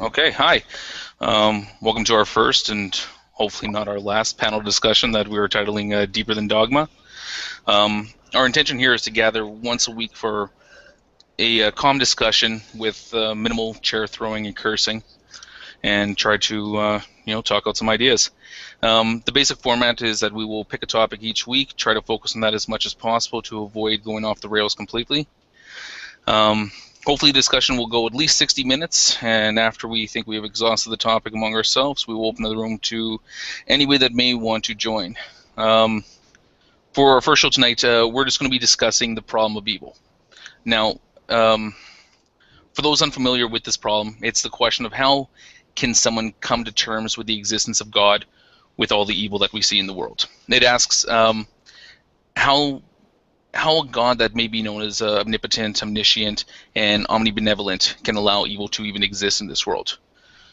Okay, hi. Welcome to our first and hopefully not our last panel discussion that we're titling Deeper Than Dogma. Our intention here is to gather once a week for a calm discussion with minimal chair throwing and cursing, and try to talk out some ideas. The basic format is that we will pick a topic each week, try to focus on that as much as possible to avoid going off the rails completely. Hopefully the discussion will go at least 60 minutes, and after we think we have exhausted the topic among ourselves, we will open the room to anybody that may want to join. For our first show tonight, we're just going to be discussing the problem of evil. Now, for those unfamiliar with this problem, it's the question of how can someone come to terms with the existence of God with all the evil that we see in the world. It asks how a God that may be known as omnipotent, omniscient, and omnibenevolent can allow evil to even exist in this world.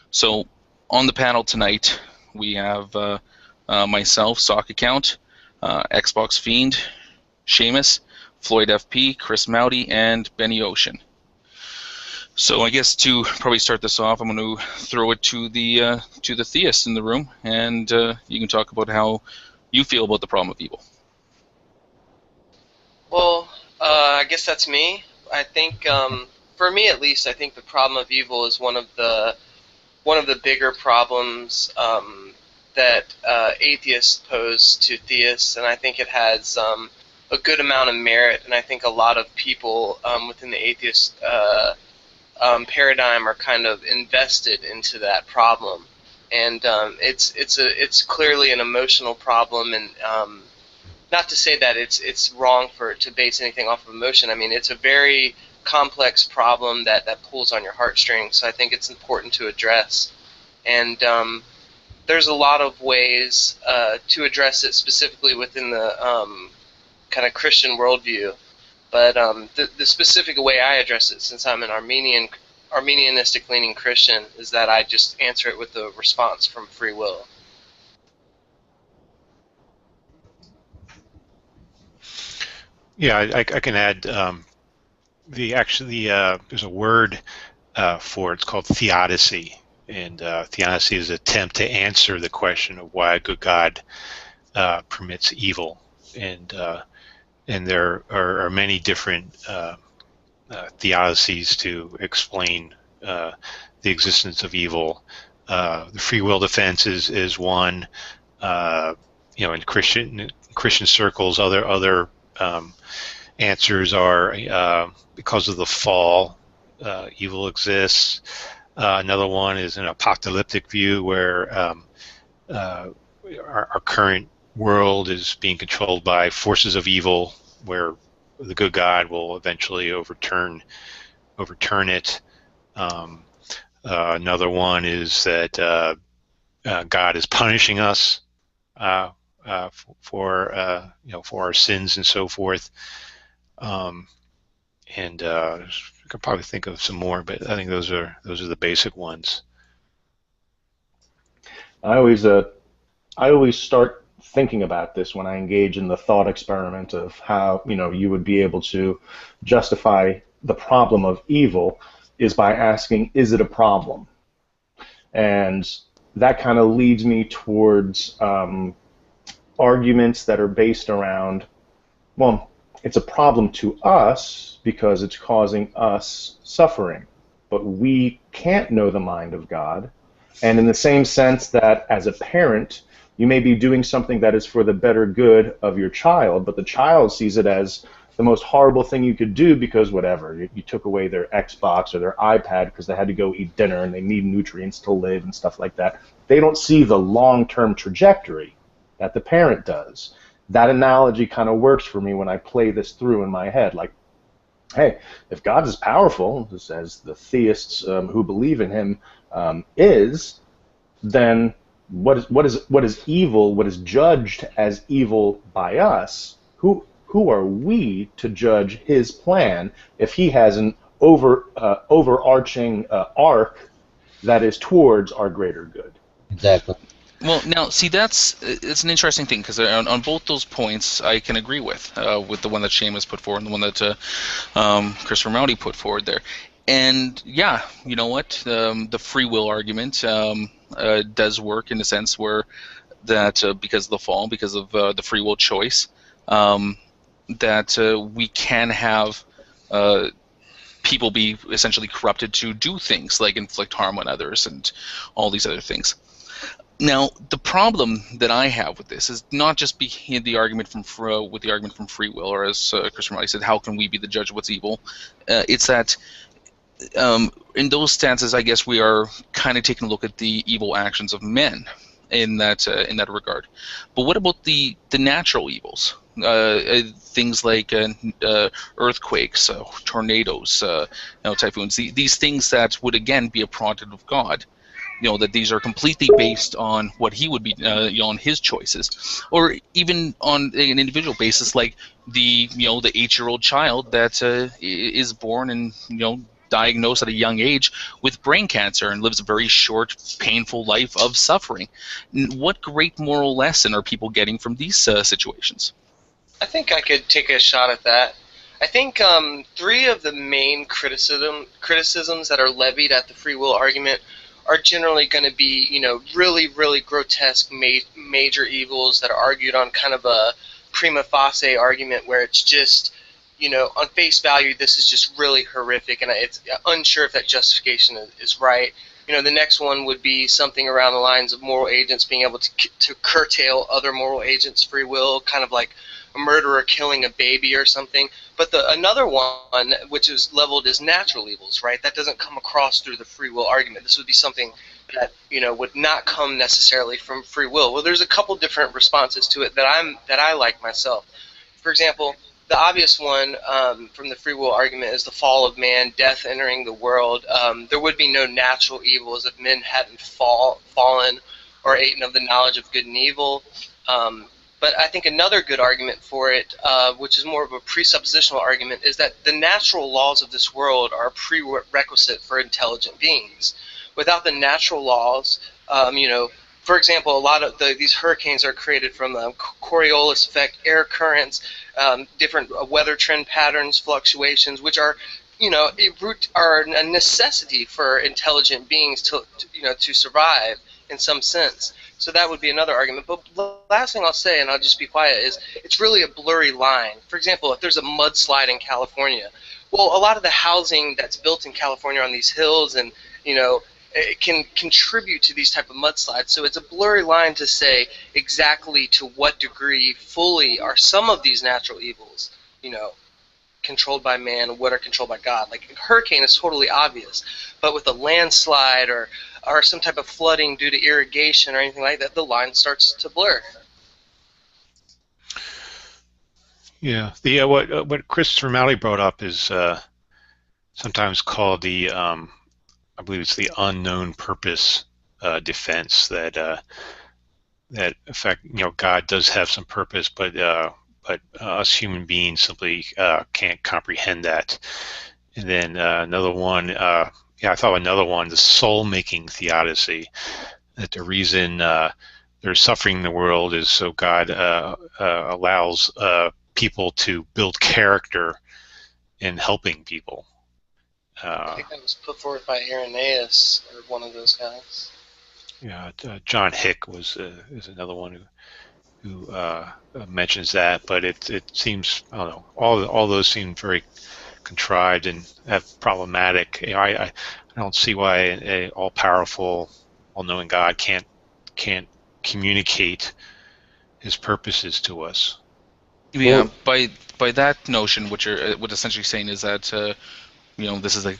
So on the panel tonight, we have myself, Sock Account, Xbox Fiend, Seamus, Floyd FP, Chris Mowdy, and Benny Ocean. So I guess to probably start this off, I'm going to throw it to the theists in the room, and you can talk about how you feel about the problem of evil. Well, I guess that's me. I think, for me at least, I think the problem of evil is one of the bigger problems that atheists pose to theists, and I think it has a good amount of merit. And I think a lot of people within the atheist paradigm are kind of invested into that problem, and it's clearly an emotional problem, and not to say that it's wrong to base anything off of emotion. I mean, it's a very complex problem that pulls on your heartstrings, so I think it's important to address. And there's a lot of ways to address it, specifically within the kind of Christian worldview. But the specific way I address it, since I'm an Arminianistic-leaning Christian, is that I just answer it with a response from free will. Yeah, I can add. There's a word for it. It's called theodicy, and theodicy is an attempt to answer the question of why a good God permits evil, and there are many different theodicies to explain the existence of evil. The free will defense is one. In Christian circles, other answers are because of the fall, evil exists. Another one is an apocalyptic view where our current world is being controlled by forces of evil, where the good God will eventually overturn it. Another one is that God is punishing us for our sins and so forth. I could probably think of some more, but I think those are the basic ones. I always start thinking about this when I engage in the thought experiment of how you would be able to justify the problem of evil is by asking, is it a problem? And that kind of leads me towards arguments that are based around, well, it's a problem to us because it's causing us suffering, but we can't know the mind of God. And in the same sense that as a parent, you may be doing something that is for the better good of your child, but the child sees it as the most horrible thing you could do because whatever, you took away their Xbox or their iPad because they had to go eat dinner and they need nutrients to live and stuff like that. They don't see the long-term trajectory that the parent does. That analogy kind of works for me when I play this through in my head. Like, hey, if God is powerful, as the theists who believe in him then what is evil, what is judged as evil by us, who are we to judge his plan if he has an overarching arc that is towards our greater good? Exactly. Well, now, see, it's an interesting thing, because on both those points I can agree with the one that Seamus put forward and the one that Christopher Mowdy put forward there. And yeah, you know what? The free will argument does work in a sense where that because of the fall, because of the free will choice, that we can have people be essentially corrupted to do things like inflict harm on others and all these other things. Now, the problem that I have with this is not just the argument from free will, or as Christian Riley said, how can we be the judge of what's evil? It's that in those stances, I guess we are kind of taking a look at the evil actions of men in that regard. But what about the natural evils? Things like earthquakes, tornadoes, typhoons. These things that would again be a product of God. That these are completely based on what he would be, on his choices, or even on an individual basis, like the 8-year-old child that is born and diagnosed at a young age with brain cancer and lives a very short, painful life of suffering. What great moral lesson are people getting from these situations? I think I could take a shot at that. I think three of the main criticisms that are levied at the free will argument are generally going to be, really, really grotesque major evils that are argued on kind of a prima facie argument where it's just, on face value, this is just really horrific, and it's unsure if that justification is right. The next one would be something around the lines of moral agents being able to curtail other moral agents' free will, kind of like a murderer killing a baby or something. But another one, which is leveled as natural evils, right? That doesn't come across through the free will argument. This would be something that would not come necessarily from free will. Well, there's a couple different responses to it that I like myself. For example, the obvious one from the free will argument is the fall of man, death entering the world. There would be no natural evils if men hadn't fallen or eaten of the knowledge of good and evil. But I think another good argument for it, which is more of a presuppositional argument, is that the natural laws of this world are a prerequisite for intelligent beings. Without the natural laws, for example, a lot of these hurricanes are created from the Coriolis effect, air currents, different weather trend patterns, fluctuations, which are are a necessity for intelligent beings to survive in some sense. So that would be another argument. But the last thing I'll say, and I'll just be quiet, is it's really a blurry line. For example, if there's a mudslide in California, well, a lot of the housing that's built in California on these hills and, it can contribute to these type of mudslides. So it's a blurry line to say exactly to what degree fully are some of these natural evils, controlled by man and what are controlled by God. Like a hurricane is totally obvious, but with a landslide or some type of flooding due to irrigation or anything like that, the line starts to blur. Yeah, the what Christopher Malley brought up is sometimes called the I believe it's the unknown purpose defense that in fact God does have some purpose, but us human beings simply can't comprehend that. And then another one, I thought another one, the soul-making theodicy, that the reason there's suffering in the world is so God allows people to build character in helping people. I think that was put forward by Irenaeus, or one of those guys. Yeah, John Hick is another one who mentions that, but it seems, I don't know, all those seem very contrived and problematic. I don't see why a all-powerful, all-knowing God can't communicate his purposes to us. Yeah, by that notion, what you're essentially saying is that this is like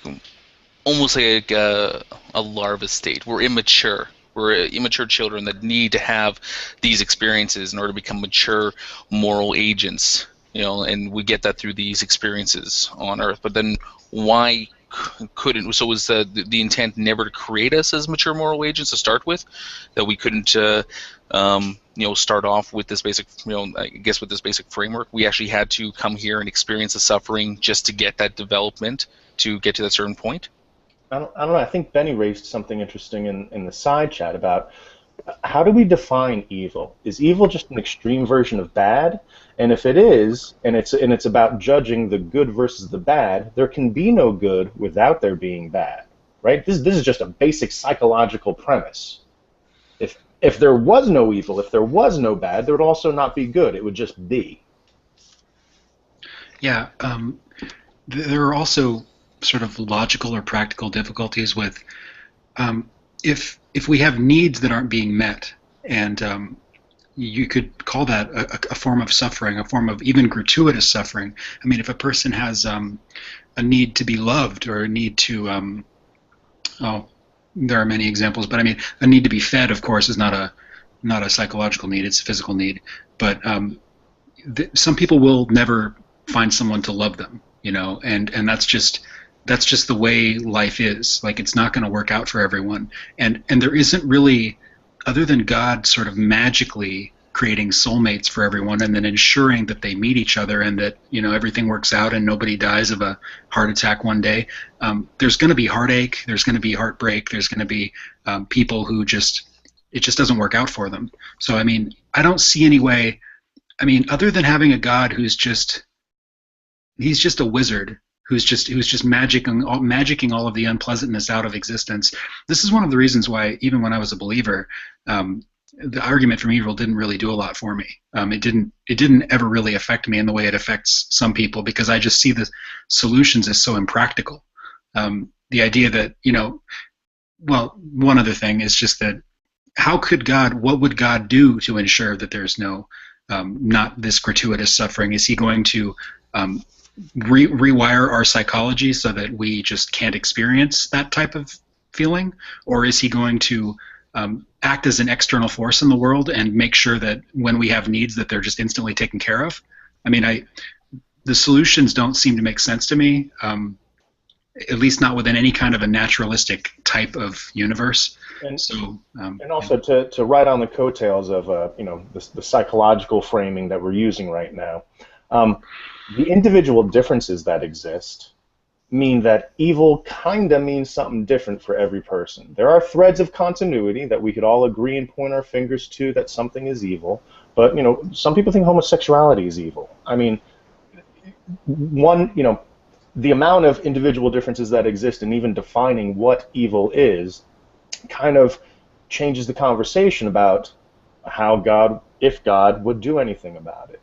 almost like a larva state. We're immature. We're immature children that need to have these experiences in order to become mature moral agents. And we get that through these experiences on Earth. But then why couldn't? So was the intent never to create us as mature moral agents to start with? That we couldn't, start off with this basic, I guess with this basic framework. We actually had to come here and experience the suffering just to get that development, to get to that certain point. I don't know. I think Benny raised something interesting in the side chat about how do we define evil? Is evil just an extreme version of bad? And if it is, and it's about judging the good versus the bad, there can be no good without there being bad, right? This is just a basic psychological premise. If there was no evil, if there was no bad, there would also not be good. It would just be. Yeah, there are also sort of logical or practical difficulties with if we have needs that aren't being met, and you could call that a form of suffering, a form of even gratuitous suffering. I mean, if a person has a need to be loved or a need to, there are many examples, but I mean, a need to be fed, of course, is not a psychological need; it's a physical need. But some people will never find someone to love them, and that's just the way life is. Like, it's not going to work out for everyone, and there isn't really, other than God sort of magically creating soulmates for everyone and then ensuring that they meet each other and that everything works out and nobody dies of a heart attack one day. There's going to be heartache, there's going to be heartbreak, there's going to be people who it just doesn't work out for them. So I mean, I don't see any way, I mean, other than having a God he's just a wizard who's just magicking all of the unpleasantness out of existence. This is one of the reasons why, even when I was a believer, the argument from evil didn't really do a lot for me. It didn't ever really affect me in the way it affects some people, because I just see the solutions as so impractical. The idea that, well, one other thing is just that what would God do to ensure that there's no, not this gratuitous suffering? Is he going to rewire our psychology so that we just can't experience that type of feeling? Or is he going to act as an external force in the world and make sure that when we have needs that they're just instantly taken care of? I mean, the solutions don't seem to make sense to me, at least not within any kind of a naturalistic type of universe. And so, and also to ride on the coattails of the psychological framing that we're using right now, the individual differences that exist mean that evil kind of means something different for every person. There are threads of continuity that we could all agree and point our fingers to that something is evil, but some people think homosexuality is evil. I mean, the amount of individual differences that exist and even defining what evil is kind of changes the conversation about if God would do anything about it,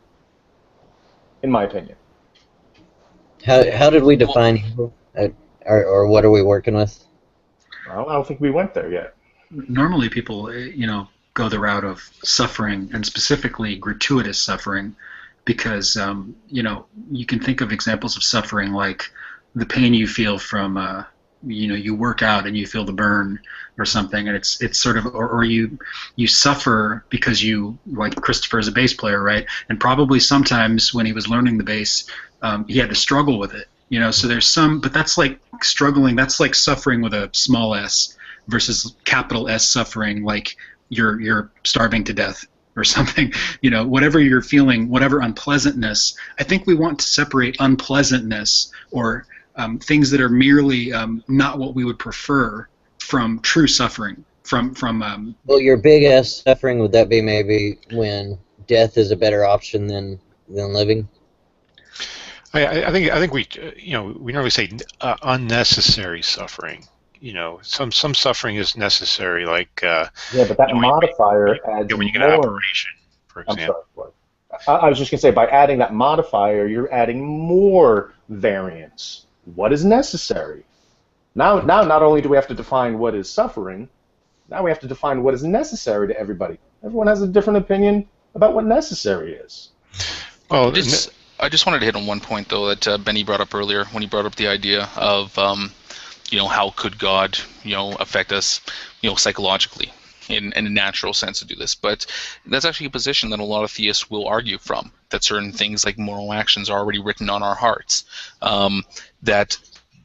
in my opinion. How did we define evil? Or what are we working with? Well, I don't think we went there yet. Normally people, go the route of suffering, and specifically gratuitous suffering, because, you can think of examples of suffering like the pain you feel from, you work out and you feel the burn or something, and it's sort of, or you suffer because like Christopher is a bass player, right? And probably sometimes when he was learning the bass, he had to struggle with it, so there's but that's like struggling, that's like suffering with a small s versus capital S suffering, like you're starving to death or something, whatever you're feeling, whatever unpleasantness. I think we want to separate unpleasantness or things that are merely not what we would prefer from true suffering, from well, your big S suffering, would that be maybe when death is a better option than living? I think we we normally say unnecessary suffering. Some suffering is necessary, like yeah, but that modifier adds when you get more. an operation, for example. I'm sorry. I was just going to say, by adding that modifier, you're adding more variance. What is necessary? Now, not only do we have to define what is suffering, now we have to define what is necessary to everybody. Everyone has a different opinion about what necessary is. Well, I just wanted to hit on one point, though, that Benny brought up earlier when he brought up the idea of, how could God, affect us, psychologically, in a natural sense to do this. But that's actually a position that a lot of theists will argue from, that certain things like moral actions are already written on our hearts, that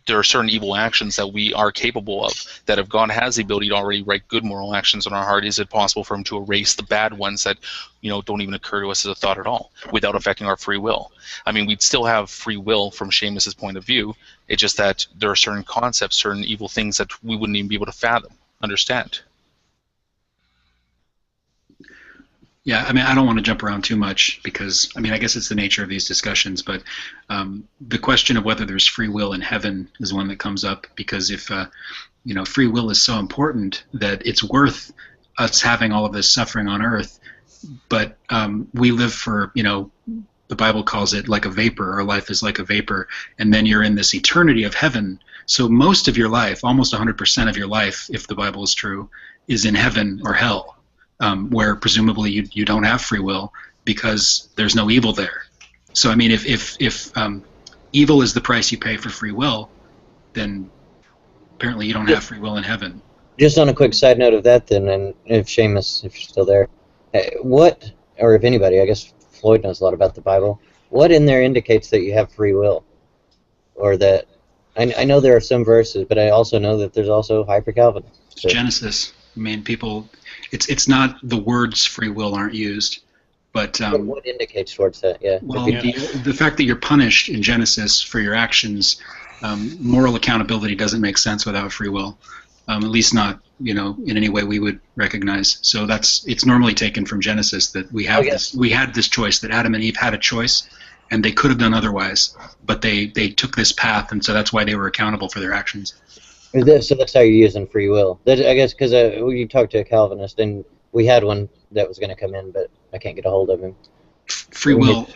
there are certain evil actions that we are capable of, that if God has the ability to already write good moral actions on our heart, is it possible for him to erase the bad ones that don't even occur to us as a thought at all without affecting our free will? I mean, we'd still have free will from Seamus's point of view. It's just that there are certain concepts, certain evil things that we wouldn't even be able to fathom, understand. Yeah, I mean, I don't want to jump around too much because, I mean, I guess it's the nature of these discussions, but the question of whether there's free will in heaven is one that comes up because if, free will is so important that it's worth us having all of this suffering on earth, but we live for, the Bible calls it like a vapor. Our life is like a vapor, and then you're in this eternity of heaven. So most of your life, almost 100% of your life, if the Bible is true, is in heaven or hell. Where presumably you don't have free will because there's no evil there. So I mean, if evil is the price you pay for free will, then apparently you don't have free will in heaven. Just on a quick side note of that, then, and if Seamus, if you're still there, what, or if anybody, I guess Floyd knows a lot about the Bible. What in there indicates that you have free will, or that? I know there are some verses, but I also know that there's also hyper-Calvinists. So. Genesis. I mean, people. It's not the words free will aren't used, but what indicates towards that? Yeah. Well, the fact that you're punished in Genesis for your actions, moral accountability doesn't make sense without free will, at least not in any way we would recognize. So it's normally taken from Genesis that we had this choice, that Adam and Eve had a choice, and they could have done otherwise, but they took this path, and so that's why they were accountable for their actions. So that's how you're using free will. I guess because you talked to a Calvinist, and we had one that was going to come in, but I can't get a hold of him. Free will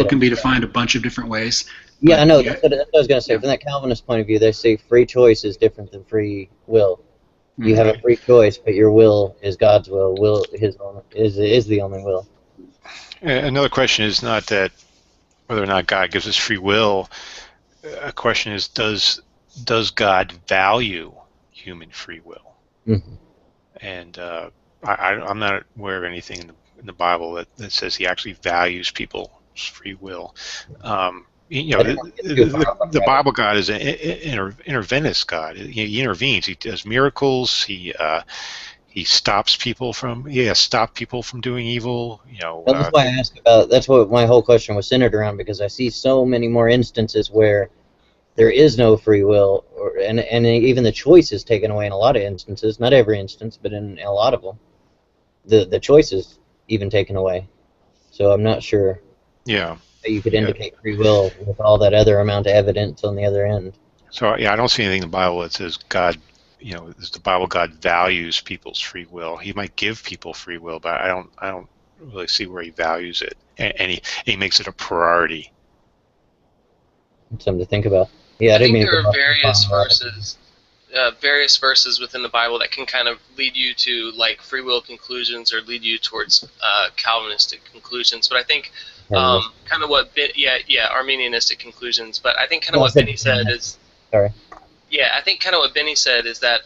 can be defined a bunch of different ways. Yeah, I know. That's what I was going to say. Yeah. From that Calvinist point of view, they say free choice is different than free will. You have a free choice, but your will is God's will. His own is the only will. Another question is not that whether or not God gives us free will. A question is, does God value human free will? Mm-hmm. And I'm not aware of anything in the Bible that says he actually values people's free will. The Bible God is an intervenist God. He intervenes. He does miracles. He stops people from doing evil. That's why I asked about. That's what my whole question was centered around, because I see so many more instances where there is no free will, and even the choice is taken away in a lot of instances. Not every instance, but in a lot of them, the choice is even taken away. So I'm not sure. Yeah. That you could indicate free will with all that other amount of evidence on the other end. So I don't see anything in the Bible that says God. The Bible God values people's free will. He might give people free will, but I don't really see where he values it, and he makes it a priority. Something to think about. Yeah, I think there are various verses within the Bible that can kind of lead you to like free will conclusions or lead you towards Calvinistic conclusions. But I think kind of what Arminianistic conclusions. But I think kind of what Benny said is. Sorry. Yeah, I think kind of what Benny said is that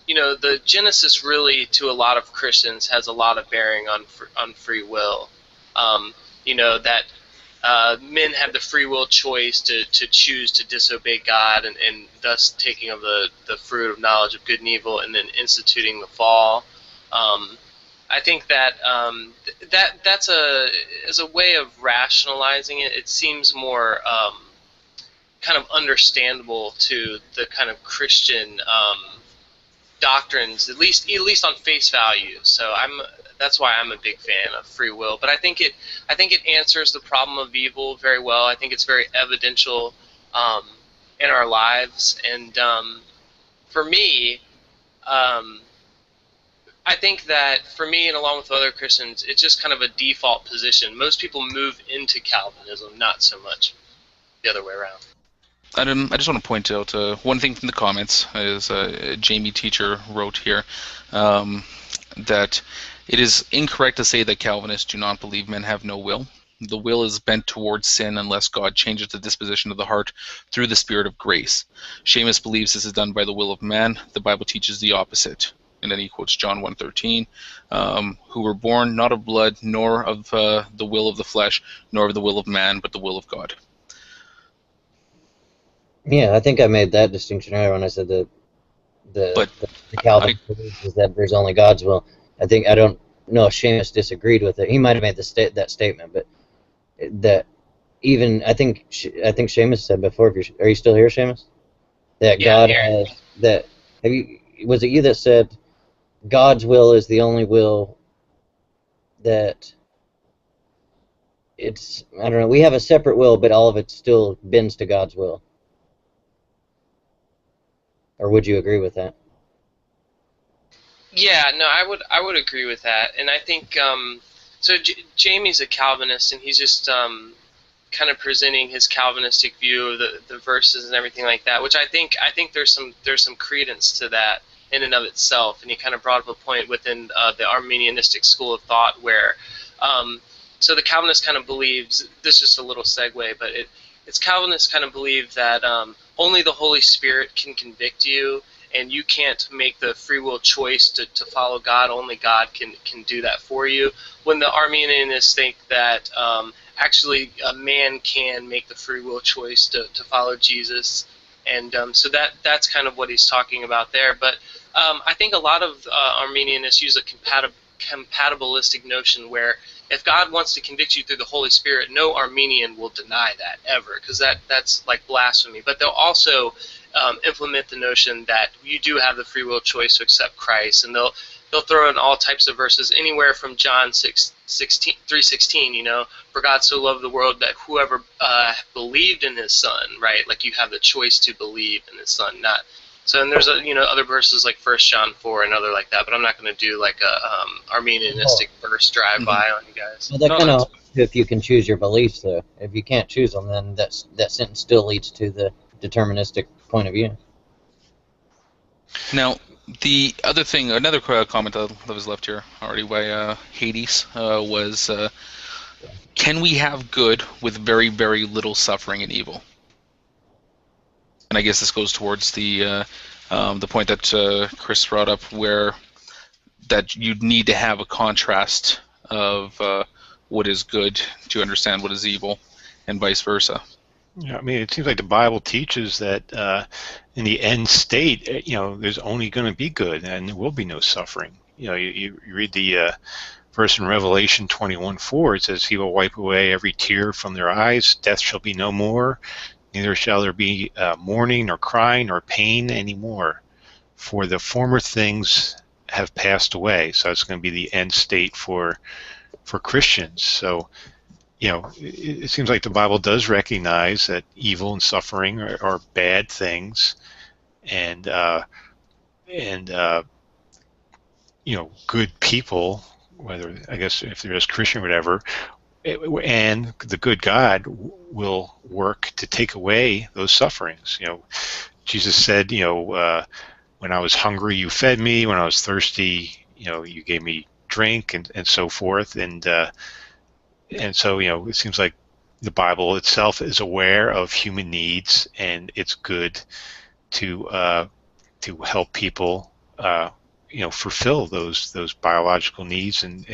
the Genesis really to a lot of Christians has a lot of bearing on free will. That. Men have the free will choice to choose to disobey God and thus taking of the fruit of knowledge of good and evil and then instituting the fall. I think that that's as a way of rationalizing it. It seems more kind of understandable to the kind of Christian doctrines, at least on face value. So that's why I'm a big fan of free will. But I think it answers the problem of evil very well. I think it's very evidential in our lives. And for me, I think that for me and along with other Christians, it's just kind of a default position. Most people move into Calvinism, not so much the other way around. I just want to point out one thing from the comments. Is Jamie Teacher wrote here that it is incorrect to say that Calvinists do not believe men have no will. The will is bent towards sin unless God changes the disposition of the heart through the Spirit of grace. Seamus believes this is done by the will of man. The Bible teaches the opposite. And then he quotes John 1:13, who were born not of blood, nor of the will of the flesh, nor of the will of man, but the will of God. Yeah, I think I made that distinction earlier when I said that the Calvin believes is that there's only God's will. I don't know if Seamus disagreed with it. He might have made that statement, but that even I think Seamus said before. Are you still here, Seamus? That God has that. Was it you that said God's will is the only will that it's, I don't know, we have a separate will, but all of it still bends to God's will. Or would you agree with that? Yeah, no, I would agree with that, and I think so. Jamie's a Calvinist, and he's just kind of presenting his Calvinistic view of the verses and everything like that, which I think there's some credence to that in and of itself, and he kind of brought up a point within the Arminianistic school of thought where so the Calvinists kind of believes, this is just a little segue, but it's Calvinists kind of believe that only the Holy Spirit can convict you, and you can't make the free will choice to follow God. Only God can do that for you. When the Arminianists think that actually a man can make the free will choice to follow Jesus, and so that's kind of what he's talking about there. But I think a lot of Arminianists use a compatibilistic notion where if God wants to convict you through the Holy Spirit, no Arminian will deny that ever, because that's like blasphemy. But they'll also implement the notion that you do have the free will choice to accept Christ, and they'll throw in all types of verses, anywhere from John 3:16, you know, for God so loved the world that whoever believed in His Son, right? Like you have the choice to believe in His Son, not. So, and there's other verses like 1 John 4 and other like that, but I'm not going to do like a Arminianistic verse drive-by on you guys. Well, that kind of if you can choose your beliefs, though. If you can't choose them, then that sentence still leads to the deterministic point of view. Now, the other thing, another comment that was left here already by Hades was, can we have good with very, very little suffering and evil? And I guess this goes towards the point that Chris brought up, where that you'd need to have a contrast of what is good to understand what is evil, and vice versa. Yeah, I mean, it seems like the Bible teaches that in the end state, there's only going to be good, and there will be no suffering. You read the verse in Revelation 21:4. It says, "He will wipe away every tear from their eyes. Death shall be no more. Neither shall there be mourning, nor crying, nor pain anymore, for the former things have passed away." So it's going to be the end state for Christians. So, it seems like the Bible does recognize that evil and suffering are bad things, and good people, whether, I guess, if they're just Christian or whatever, and the good God will work to take away those sufferings. Jesus said, when I was hungry, you fed me. When I was thirsty, you gave me drink, and so forth. And so, it seems like the Bible itself is aware of human needs, and it's good to help people, fulfill those biological needs and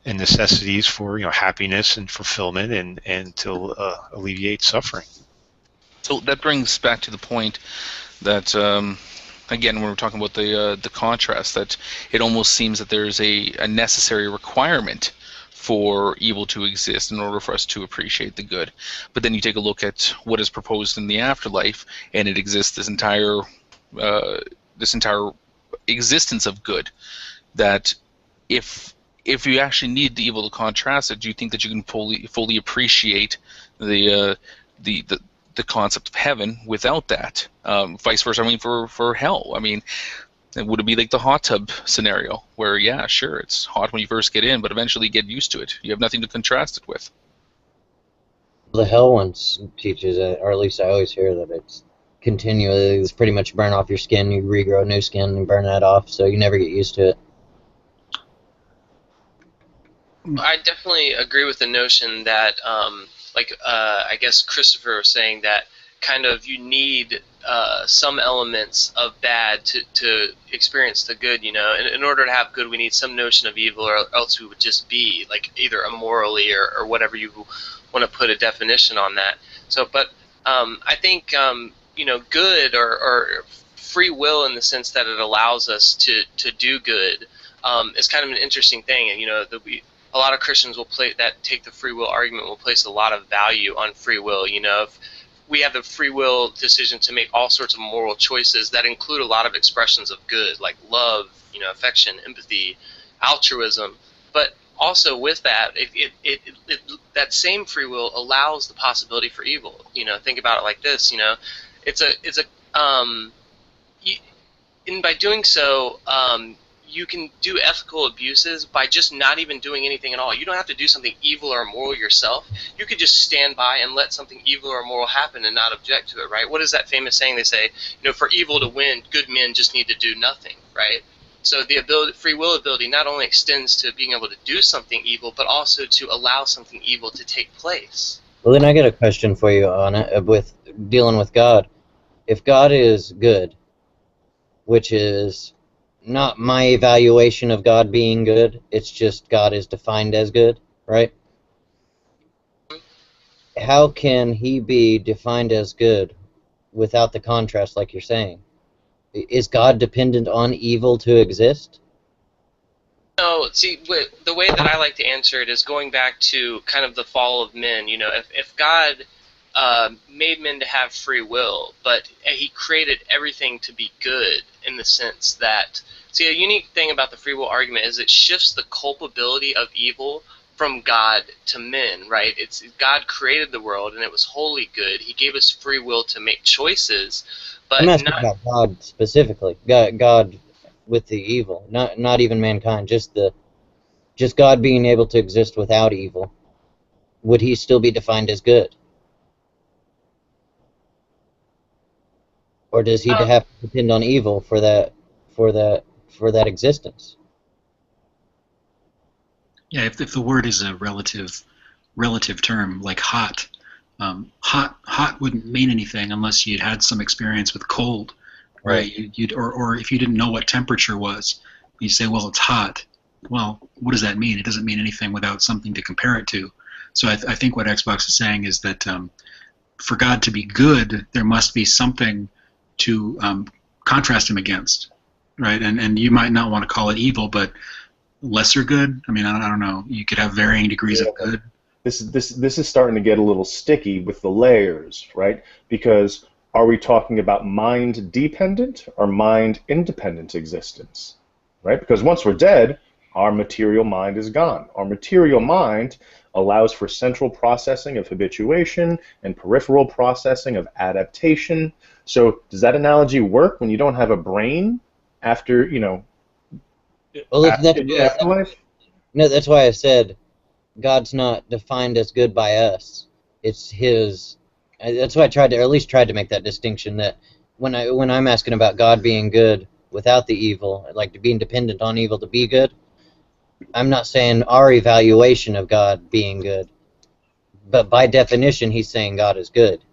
necessities for happiness and fulfillment, and to alleviate suffering. So that brings back to the point that again, when we're talking about the contrast, that it almost seems that there's a necessary requirement for evil to exist in order for us to appreciate the good. But then you take a look at what is proposed in the afterlife, and it exists this entire existence of good, that if you actually need the evil to contrast it, do you think that you can fully appreciate the concept of heaven without that? Vice versa, I mean, for hell, I mean, would it be like the hot tub scenario, where, yeah, sure, it's hot when you first get in, but eventually you get used to it. You have nothing to contrast it with. The hell one teaches, or at least I always hear that it's continually, it's pretty much burn off your skin, you regrow new skin and burn that off, so you never get used to it. I definitely agree with the notion that, I guess Christopher was saying that kind of you need some elements of bad to experience the good, in order to have good we need some notion of evil, or else we would just be like either immorally or whatever you want to put a definition on that. So, but I think good or free will, in the sense that it allows us to do good, is kind of an interesting thing. And a lot of Christians take the free will argument, will place a lot of value on free will. If we have the free will decision to make all sorts of moral choices that include a lot of expressions of good, like love, affection, empathy, altruism. But also with that, that same free will allows the possibility for evil. Think about it like this. And by doing so, you can do ethical abuses by just not even doing anything at all. You don't have to do something evil or immoral yourself. You could just stand by and let something evil or immoral happen and not object to it, right? What is that famous saying? They say, for evil to win, good men just need to do nothing, right? So the free will ability not only extends to being able to do something evil, but also to allow something evil to take place. Well, then I got a question for you on it with dealing with God. If God is good, which is not my evaluation of God being good, it's just God is defined as good, right? How can he be defined as good without the contrast like you're saying? Is God dependent on evil to exist? No, see, the way that I like to answer it is going back to kind of the fall of men. If God made men to have free will, but he created everything to be good in the sense that, see, a unique thing about the free will argument is it shifts the culpability of evil from God to men, right? It's God created the world and it was wholly good. He gave us free will to make choices, but I'm asking about God specifically. God with the evil, not even mankind, just God being able to exist without evil. Would he still be defined as good? Or does he have to depend on evil for that existence? Yeah, if the word is a relative term, like hot, hot wouldn't mean anything unless you'd had some experience with cold, right? Or if you didn't know what temperature was, you say, well, it's hot. Well, what does that mean? It doesn't mean anything without something to compare it to. So I think what Xbox is saying is that for God to be good, there must be something to contrast him against, right? And you might not want to call it evil, but lesser good. I mean, I don't know. You could have varying degrees of good. This is starting to get a little sticky with the layers, right? Because are we talking about mind-dependent or mind-independent existence, right? Because once we're dead, our material mind is gone. Our material mind allows for central processing of habituation and peripheral processing of adaptation. So does that analogy work when you don't have a brain after, Well, afterlife? No, that's why I said God's not defined as good by us. It's his. That's why I tried to, or at least tried to make that distinction, that when I'm asking about God being good without the evil, like being dependent on evil to be good, I'm not saying our evaluation of God being good, but by definition, he's saying God is good.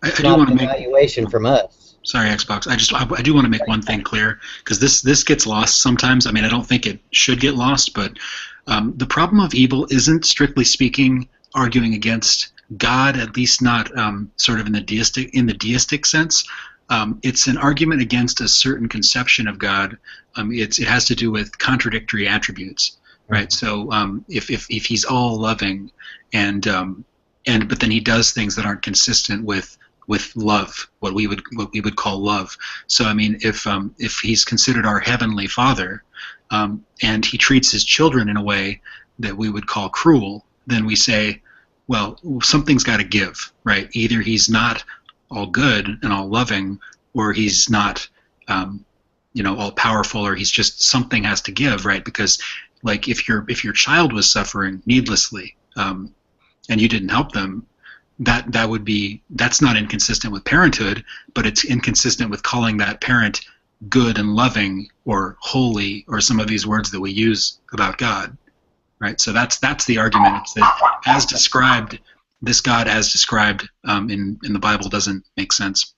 I do want to make evaluation from us. Sorry, Xbox. I do want to make one thing clear, because this gets lost sometimes. I mean, I don't think it should get lost, but the problem of evil isn't, strictly speaking, arguing against God, at least not sort of in the deistic sense. It's an argument against a certain conception of God. It has to do with contradictory attributes, right? So if he's all loving, but then he does things that aren't consistent with love, what we would call love. So I mean, if he's considered our heavenly Father, and he treats his children in a way that we would call cruel, then we say, well, something's got to give, right? Either he's not all good and all loving, or he's not, all powerful, or he's just, something has to give, right? Because, like, if your child was suffering needlessly, and you didn't help them, that's not inconsistent with parenthood, but it's inconsistent with calling that parent good and loving or holy, or some of these words that we use about God. Right, so that's the argument. It's that as described, this God as described in the Bible doesn't make sense.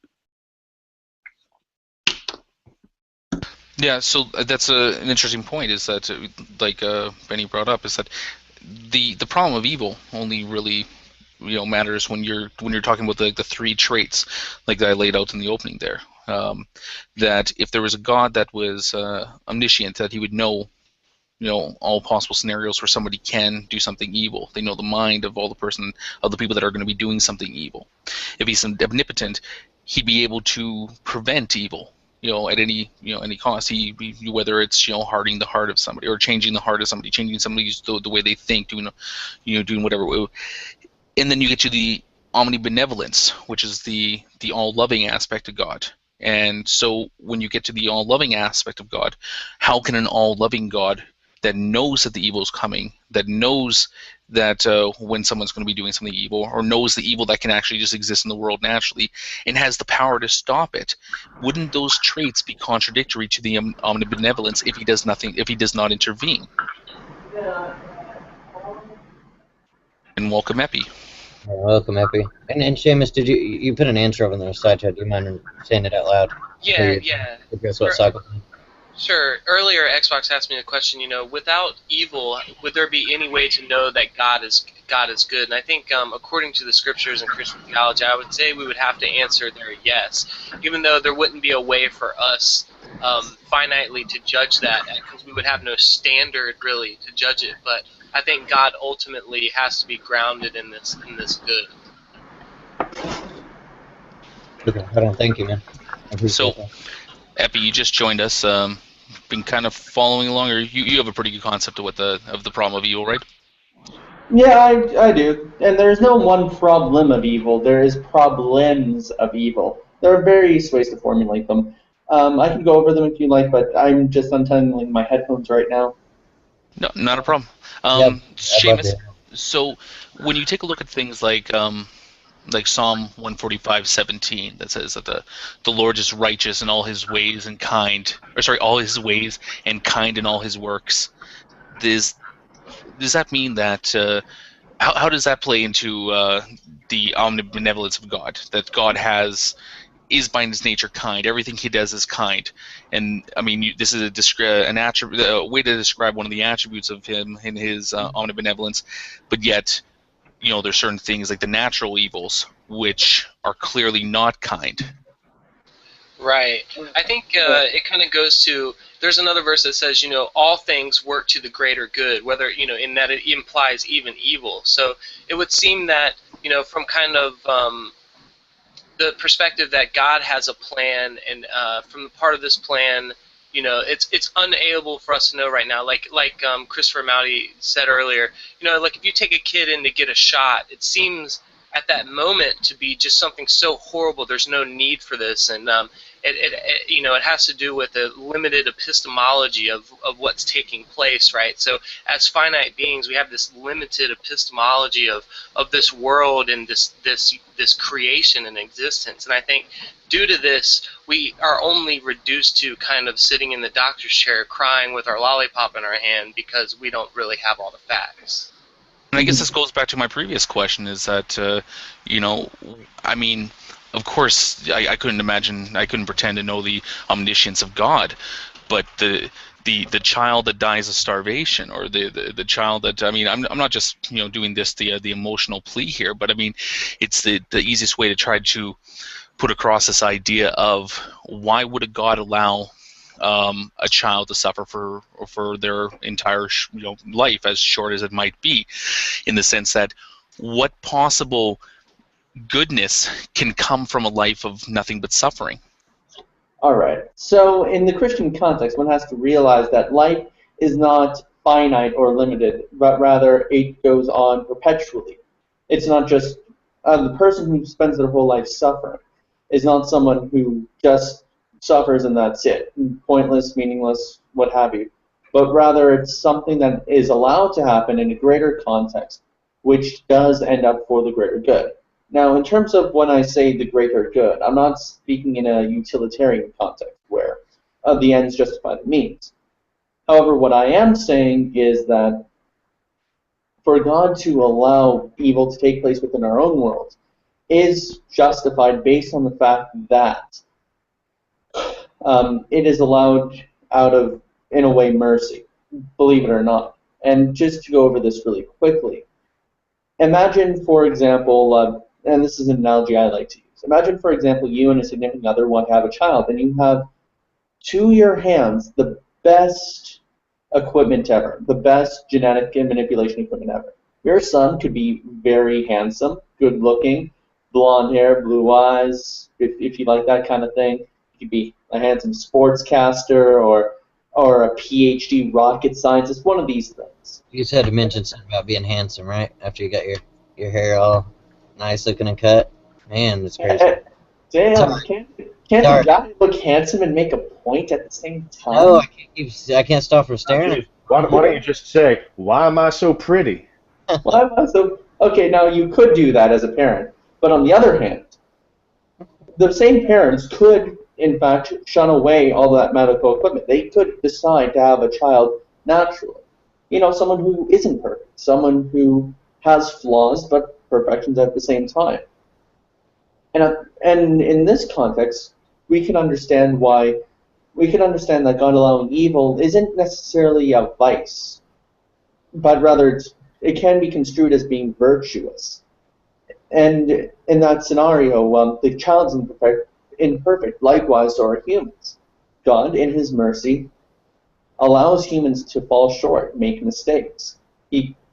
Yeah, so that's an interesting point. Is that, like Benny brought up, is that the problem of evil only really matters when you're talking about the three traits, like that I laid out in the opening there. That if there was a God that was omniscient, that he would know all possible scenarios where somebody can do something evil. They know the mind of the people that are going to be doing something evil. If he's omnipotent, he'd be able to prevent evil. at any cost. Whether it's hardening the heart of somebody or changing the heart of somebody, changing somebody's the way they think, doing whatever. And then you get to the omnibenevolence, which is the all-loving aspect of God. And so when you get to the all-loving aspect of God, how can an all-loving God that knows that the evil is coming, that knows that when someone's going to be doing something evil, or knows the evil that can actually just exist in the world naturally, and has the power to stop it, wouldn't those traits be contradictory to the omnibenevolence if he does nothing, if he does not intervene? And welcome, Epi. Welcome, Epi. And Seamus, did you put an answer over in the side chat? Do you mind saying it out loud? Yeah. Address what Saga. Sure. Earlier, Xbox asked me a question. Without evil, would there be any way to know that God is good? And I think, according to the scriptures and Christian theology, I would say we would have to answer there yes, even though there wouldn't be a way for us finitely to judge that, because we would have no standard really to judge it. But I think God ultimately has to be grounded in this good. Okay, hold on. Thank you, man. So, Epi, you just joined us. Been kind of following along, or you have a pretty good concept of the problem of evil, right? Yeah, I do. And there's no one problem of evil. There is problems of evil. There are various ways to formulate them. I can go over them if you like, but I'm just untangling my headphones right now. No, not a problem. Seamus, so when you take a look at things like Psalm 145:17, that says that the Lord is righteous in all his ways and kind, all his ways and kind in all his works. Does that mean that how does that play into the omnibenevolence of God? That God is by his nature kind. Everything he does is kind. And I mean, this is a way to describe one of the attributes of him in his omnibenevolence, but yet there's certain things like the natural evils which are clearly not kind. Right. I think it kind of goes to, there's another verse that says, all things work to the greater good, whether, in that it implies even evil. So it would seem that, from kind of the perspective that God has a plan, and from the part of this plan, it's unable for us to know right now. Like Christopher Mowdy said earlier, like if you take a kid in to get a shot, it seems at that moment to be just something so horrible. There's no need for this, and it has to do with a limited epistemology of what's taking place, right? So as finite beings, we have this limited epistemology of this world and this creation and existence. And I think due to this, we are only reduced to kind of sitting in the doctor's chair crying with our lollipop in our hand because we don't really have all the facts. And I guess this goes back to my previous question, is that, I mean, of course, I couldn't pretend to know the omniscience of God, but the child that dies of starvation, or the child that, I mean, I'm not just doing this the emotional plea here, but I mean, it's the easiest way to try to put across this idea of why would a God allow a child to suffer for their entire life, as short as it might be, in the sense that what possible goodness can come from a life of nothing but suffering? All right. So in the Christian context, one has to realize that life is not finite or limited, but rather it goes on perpetually. It's not just the person who spends their whole life suffering is not someone who just suffers and that's it, pointless, meaningless, what have you. But rather it's something that is allowed to happen in a greater context, which does end up for the greater good. Now, in terms of when I say the greater good, I'm not speaking in a utilitarian context where the ends justify the means. However, what I am saying is that for God to allow evil to take place within our own world is justified based on the fact that it is allowed out of, in a way, mercy, believe it or not. And just to go over this really quickly, imagine, for example, and this is an analogy I like to use. Imagine, for example, you and a significant other want to have a child, and you have to your hands the best equipment ever, the best genetic manipulation equipment ever. Your son could be very handsome, good-looking, blonde hair, blue eyes, if you like that kind of thing. You could be a handsome sportscaster or a PhD rocket scientist, one of these things. You just had to mention something about being handsome, right? After you got your hair all nice looking and cut. Man, that's crazy. Damn, Sorry. can't Sorry. the guy look handsome and make a point at the same time? No, I can't stop from staring at Why don't you just say, why am I so pretty? Why am I so... Okay, now you could do that as a parent, but on the other hand, the same parents could, in fact, shun away all that medical equipment. They could decide to have a child naturally. You know, someone who isn't perfect, someone who has flaws but perfections at the same time. And in this context, we can understand that God allowing evil isn't necessarily a vice, but rather it can be construed as being virtuous. And in that scenario, the child's imperfect, likewise so are humans. God, in his mercy, allows humans to fall short, make mistakes.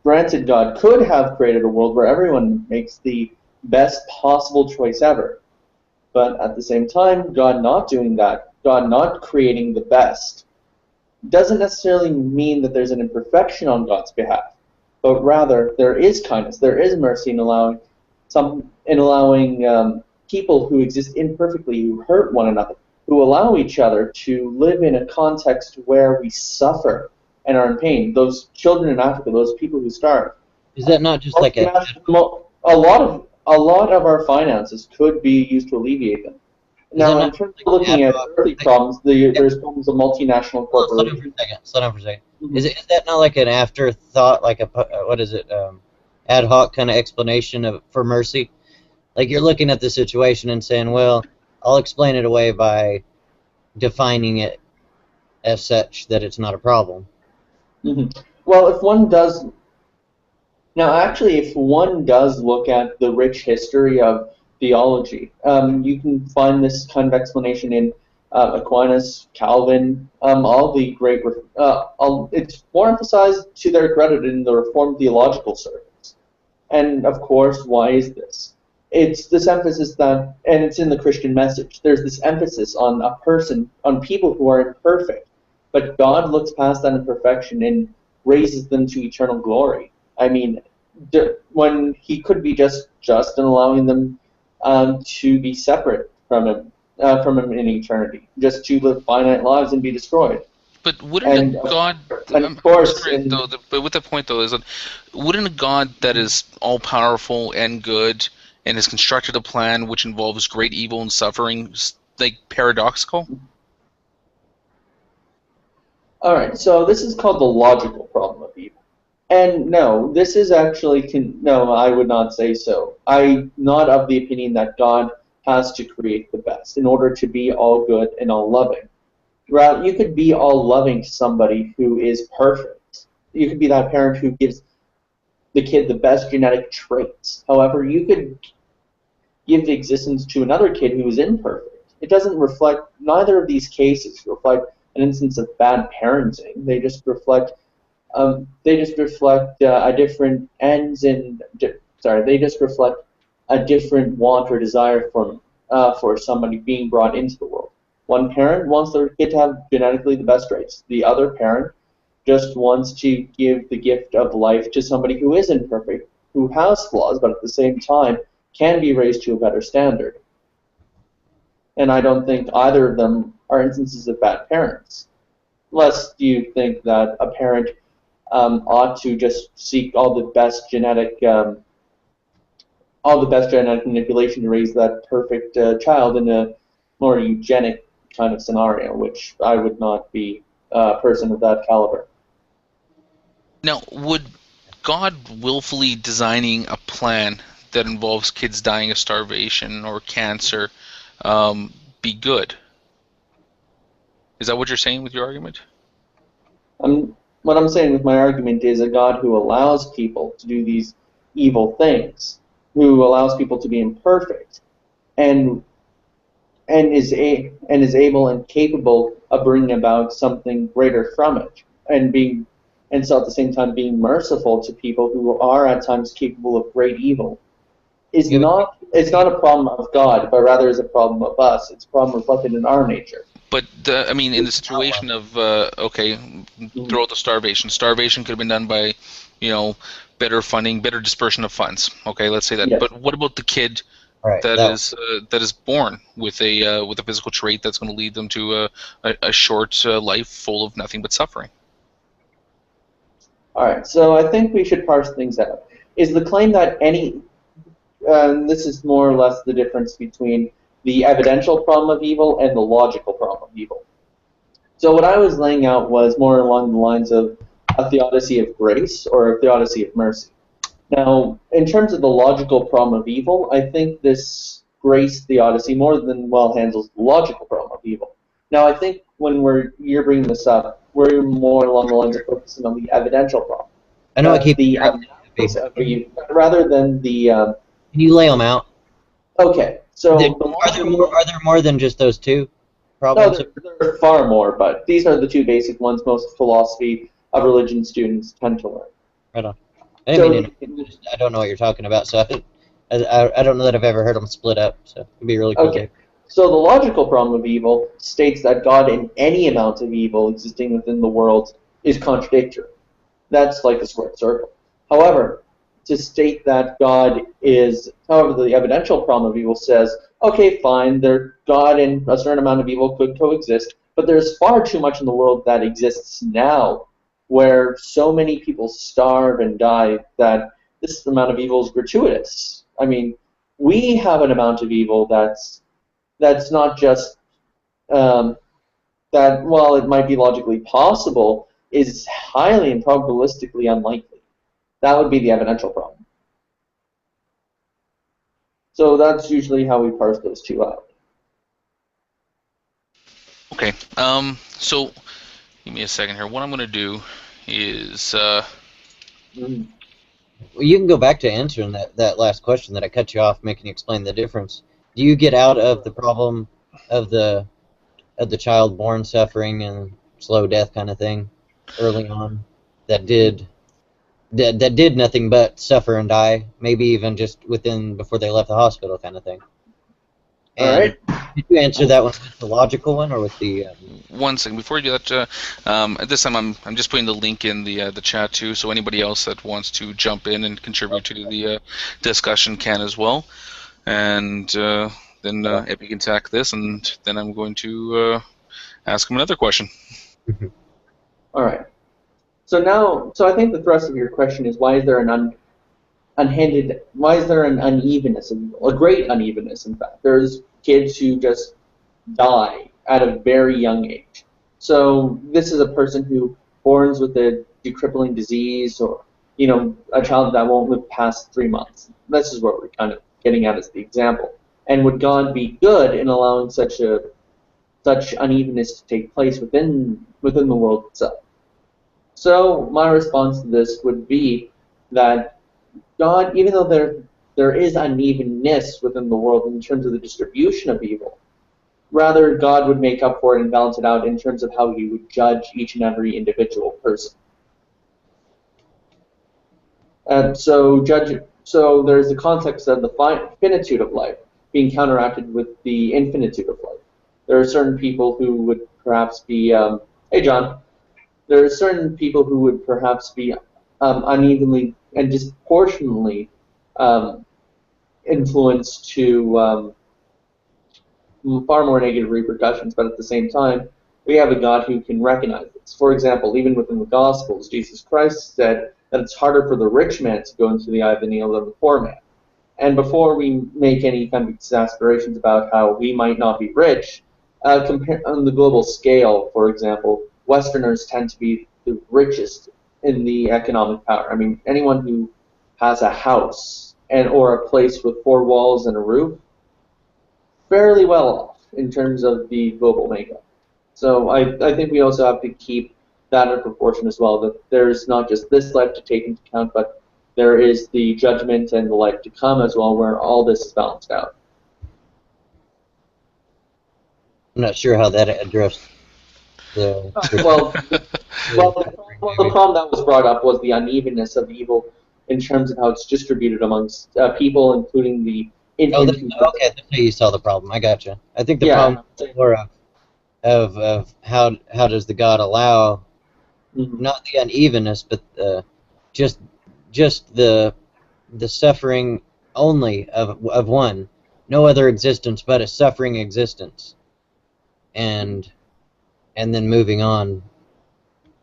Granted, God could have created a world where everyone makes the best possible choice ever. But at the same time, God not doing that, God not creating the best, doesn't necessarily mean that there's an imperfection on God's behalf. But rather, there is kindness, there is mercy in allowing people who exist imperfectly, who hurt one another, who allow each other to live in a context where we suffer and are in pain. Those children in Africa, those people who starve. Is that not just like a lot of our finances could be used to alleviate them. Now, in terms of looking at earthly problems, there's problems of multinational corporations. Slow down for a second. Mm-hmm. Is that not like an afterthought, like ad hoc kind of explanation for mercy? Like you're looking at the situation and saying, well, I'll explain it away by defining it as such that it's not a problem. Mm-hmm. Well, if one does look at the rich history of theology, you can find this kind of explanation in Aquinas, Calvin, all the great. It's more emphasized to their credit in the Reformed theological circles. And of course, why is this? It's this emphasis and it's in the Christian message. There's this emphasis on on people who are imperfect, but God looks past that imperfection and raises them to eternal glory. I mean, when He could be just and allowing them to be separate from Him in eternity, just to live finite lives and be destroyed. But wouldn't God? And of course, but with the point though is that wouldn't a God that is all powerful and good and has constructed a plan which involves great evil and suffering, like paradoxical? All right, so this is called the logical problem of evil. And no, this is actually, no, I would not say so. I'm not of the opinion that God has to create the best in order to be all good and all loving. Rather, you could be all loving to somebody who is perfect. You could be that parent who gives the kid the best genetic traits. However, you could give existence to another kid who is imperfect. It doesn't reflect, neither of these cases reflect an instance of bad parenting. They just reflect a different ends and they just reflect a different want or desire for somebody being brought into the world. One parent wants their kid to have genetically the best traits. The other parent just wants to give the gift of life to somebody who is imperfect, who has flaws, but at the same time can be raised to a better standard. And I don't think either of them are instances of bad parents. Lest you think that a parent ought to just seek all the best genetic manipulation to raise that perfect child in a more eugenic kind of scenario, which I would not be a person of that caliber. Now, would God willfully designing a plan that involves kids dying of starvation or cancer be good? Is that what you're saying with your argument? What I'm saying with my argument is a God who allows people to do these evil things, who allows people to be imperfect, and is able and capable of bringing about something greater from it, and so at the same time being merciful to people who are at times capable of great evil. is not a problem of God, but rather is a problem of us. It's a problem reflected in our nature. But I mean, in the situation of okay, throw out the starvation. Starvation could have been done by, better funding, better dispersion of funds. Okay, let's say that. Yes. But what about the kid that is born with a physical trait that's going to lead them to a short life full of nothing but suffering? All right, so I think we should parse things out. Is the claim that this is more or less the difference between the evidential problem of evil and the logical problem of evil. So what I was laying out was more along the lines of a theodicy of grace or a theodicy of mercy. Now, in terms of the logical problem of evil, I think this grace theodicy more than well handles the logical problem of evil. Now, I think when you're bringing this up, we're more along the lines of focusing on the evidential problem. I know I keep rather than the. Can you lay them out? Okay, so are there more than just those two problems? No, there are far more, but these are the two basic ones most philosophy of religion students tend to learn. Right on. I don't know what you're talking about, so I don't know that I've ever heard them split up. So it'd be really cool. Okay. So the logical problem of evil states that God in any amount of evil existing within the world is contradictory. That's like a squared circle. However, to state that God is, however, the evidential problem of evil says, okay, fine, God and a certain amount of evil could coexist, but there's far too much in the world that exists now where so many people starve and die that this amount of evil is gratuitous. I mean, we have an amount of evil that's not just that, while it might be logically possible, is highly and probabilistically unlikely. That would be the evidential problem. So that's usually how we parse those two out. Okay. So give me a second here. What I'm going to do is. Well, you can go back to answering that last question that I cut you off, making you explain the difference. Do you get out of the problem of the child born suffering and slow death kind of thing early on that did nothing but suffer and die, maybe even just before they left the hospital kind of thing? And all right. Did you answer that one with the logical one or with the? One second before you do that. At this time, I'm just putting the link in the chat too, so anybody else that wants to jump in and contribute to the discussion can as well. And then Epi can tack this, and then I'm going to ask him another question. All right. So I think the thrust of your question is why is there an unevenness of evil? A great unevenness, in fact. There's kids who just die at a very young age. So this is a person who borns with a crippling disease, or a child that won't live past 3 months. This is what we're kind of getting at as the example. And would God be good in allowing such unevenness to take place within the world itself? So my response to this would be that God, even though there is unevenness within the world in terms of the distribution of evil, rather God would make up for it and balance it out in terms of how He would judge each and every individual person. And so there's the context of the finitude of life being counteracted with the infinitude of life. There are certain people who would perhaps be, hey John, there are certain people who would perhaps be unevenly and disproportionately influenced to far more negative repercussions, but at the same time, we have a God who can recognize this. For example, even within the Gospels, Jesus Christ said that it's harder for the rich man to go into the eye of the needle than the poor man. And before we make any kind of exasperations about how we might not be rich, on the global scale, for example, Westerners tend to be the richest in the economic power. I mean, anyone who has a house or a place with 4 walls and a roof, fairly well off in terms of the global makeup. So I think we also have to keep that in proportion as well, that there's not just this life to take into account, but there is the judgment and the life to come as well, where all this is balanced out. I'm not sure how that addressed the problem that was brought up was the unevenness of evil in terms of how it's distributed amongst people, including the okay, that's how you saw the problem. I gotcha. I think the problem is more of how does the God allow not the unevenness, but just the suffering only of one, no other existence but a suffering existence, and then moving on.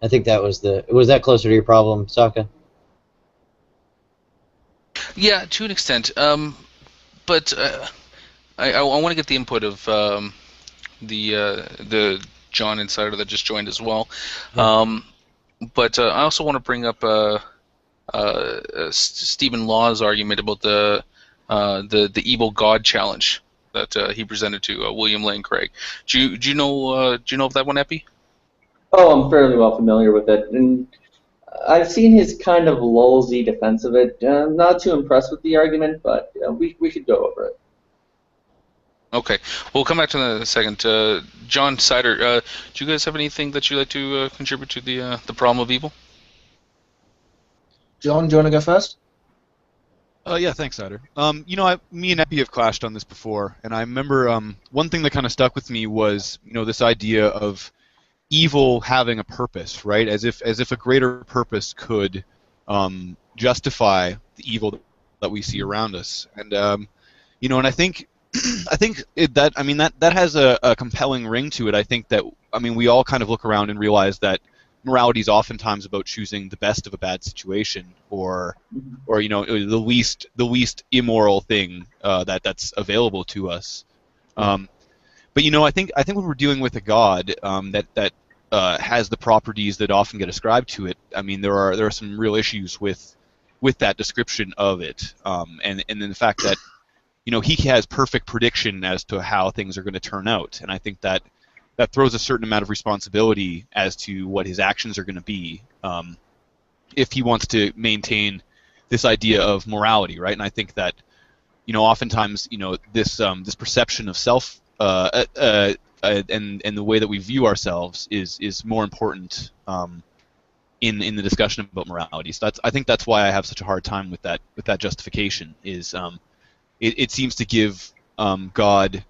I think that was that closer to your problem, Sokka? Yeah, to an extent. But I want to get the input of the John Insider that just joined as well. Yeah. But I also want to bring up Stephen Law's argument about the evil God challenge that he presented to William Lane Craig. Do you know of that one, Epi? Oh, I'm fairly well familiar with it, and I've seen his kind of lulzy defense of it. I'm not too impressed with the argument, but we could go over it. Okay, we'll come back to that in a second. John Sider, do you guys have anything that you'd like to contribute to the problem of evil? John, do you want to go first? Yeah, thanks, Sider. Me and Epi have clashed on this before, and I remember one thing that kind of stuck with me was this idea of evil having a purpose, right? As if a greater purpose could justify the evil that we see around us, and and I think that has a compelling ring to it. I think that we all kind of look around and realize that morality is oftentimes about choosing the best of a bad situation, or the least immoral thing that's available to us. But I think when we're dealing with a God that has the properties that often get ascribed to it, there are some real issues with that description of it, and then the fact that he has perfect prediction as to how things are going to turn out, and I think that throws a certain amount of responsibility as to what his actions are going to be if he wants to maintain this idea of morality, right? And I think that oftentimes this perception of self and the way that we view ourselves is more important in the discussion about morality. So I think that's why I have such a hard time with that justification. Is it seems to give God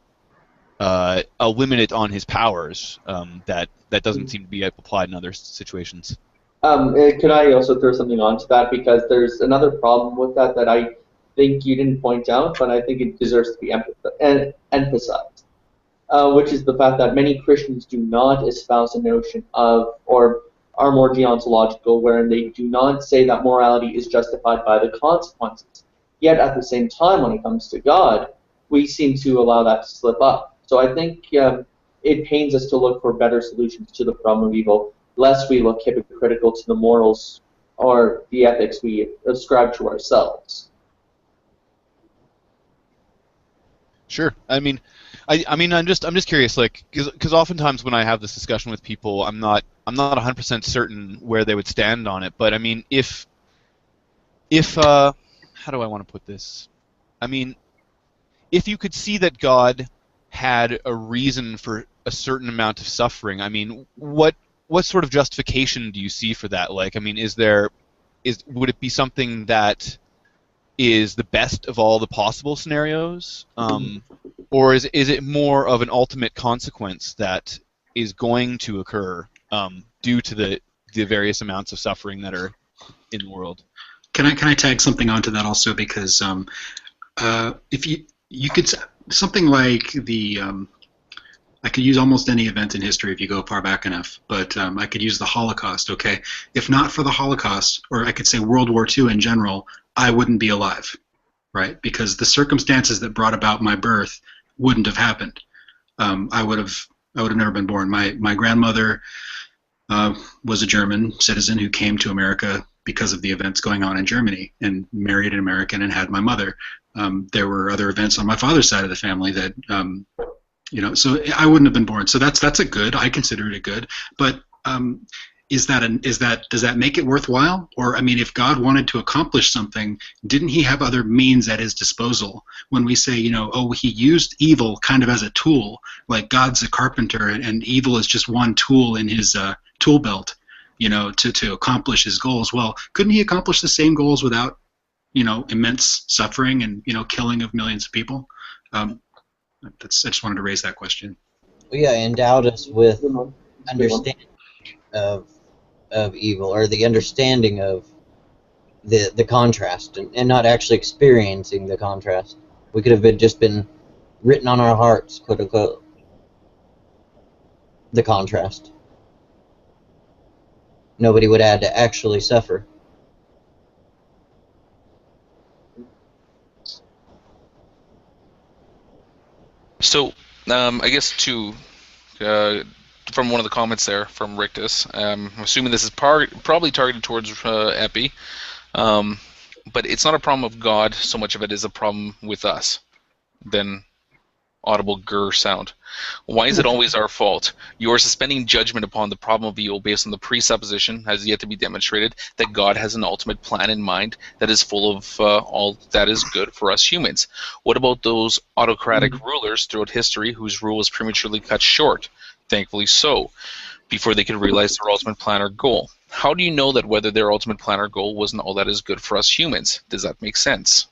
a limit on his powers that doesn't seem to be applied in other situations. Could I also throw something onto that, because there's another problem with that I think you didn't point out, but I think it deserves to be emphasized, which is the fact that many Christians do not espouse a notion of, or are more deontological, wherein they do not say that morality is justified by the consequences. Yet at the same time, when it comes to God, we seem to allow that to slip up. So I think it pains us to look for better solutions to the problem of evil, lest we look hypocritical to the morals or the ethics we ascribe to ourselves. Sure. I'm just curious, because oftentimes when I have this discussion with people, I'm not 100% certain where they would stand on it. But if how do I want to put this? If you could see that God had a reason for a certain amount of suffering, what sort of justification do you see for that? Would it be something that is the best of all the possible scenarios, or is it more of an ultimate consequence that is going to occur due to the various amounts of suffering that are in the world? Can I tag something onto that also, because if you could something like I could use almost any event in history if you go far back enough, but I could use the Holocaust. Okay, if not for the Holocaust, or I could say World War II in general, I wouldn't be alive, right? Because the circumstances that brought about my birth wouldn't have happened. I would have never been born. My grandmother was a German citizen who came to America because of the events going on in Germany, and married an American and had my mother. There were other events on my father's side of the family that, so I wouldn't have been born. So that's a good. I consider it a good. But does that make it worthwhile? Or if God wanted to accomplish something, didn't He have other means at His disposal? When we say, He used evil kind of as a tool, like God's a carpenter and evil is just one tool in His tool belt, to accomplish His goals. Well, couldn't He accomplish the same goals without immense suffering and killing of millions of people? I just wanted to raise that question. Well, yeah, endowed us with understanding of evil, or the understanding of the contrast, and not actually experiencing the contrast. We could have just been written on our hearts, quote unquote, the contrast. Nobody would have to actually suffer. So, I guess from one of the comments there from Rictus, I'm assuming this is probably targeted towards Epi, but it's not a problem of God so much of it is a problem with us. Then audible grr sound. Why is it always our fault? You are suspending judgment upon the problem of evil based on the presupposition, as yet to be demonstrated, that God has an ultimate plan in mind that is full of all that is good for us humans. What about those autocratic rulers throughout history whose rule was prematurely cut short, thankfully so, before they could realize their ultimate plan or goal? How do you know that whether their ultimate plan or goal wasn't all that is good for us humans? Does that make sense?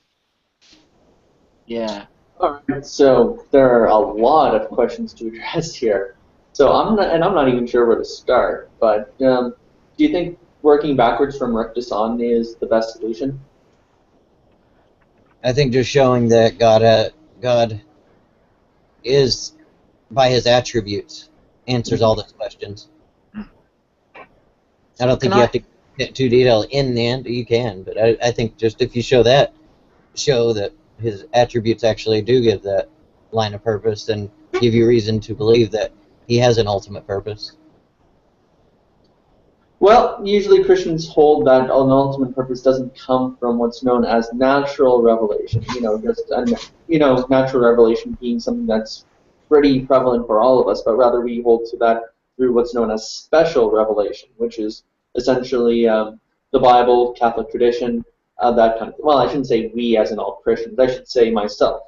Yeah. All right, so there are a lot of questions to address here. So I'm not even sure where to start. But do you think working backwards from Rictus on is the best solution? I think just showing that God is, by His attributes, answers all those questions. I don't think you have to get too detailed in the end. You can, but I think just if you show that His attributes actually do give that line of purpose and give you reason to believe that He has an ultimate purpose. Well, usually Christians hold that an ultimate purpose doesn't come from what's known as natural revelation. Natural revelation being something that's pretty prevalent for all of us, but rather we hold to that through what's known as special revelation, which is essentially the Bible, Catholic tradition, that kind of thing. Well, I shouldn't say we as in all Christians. I should say myself.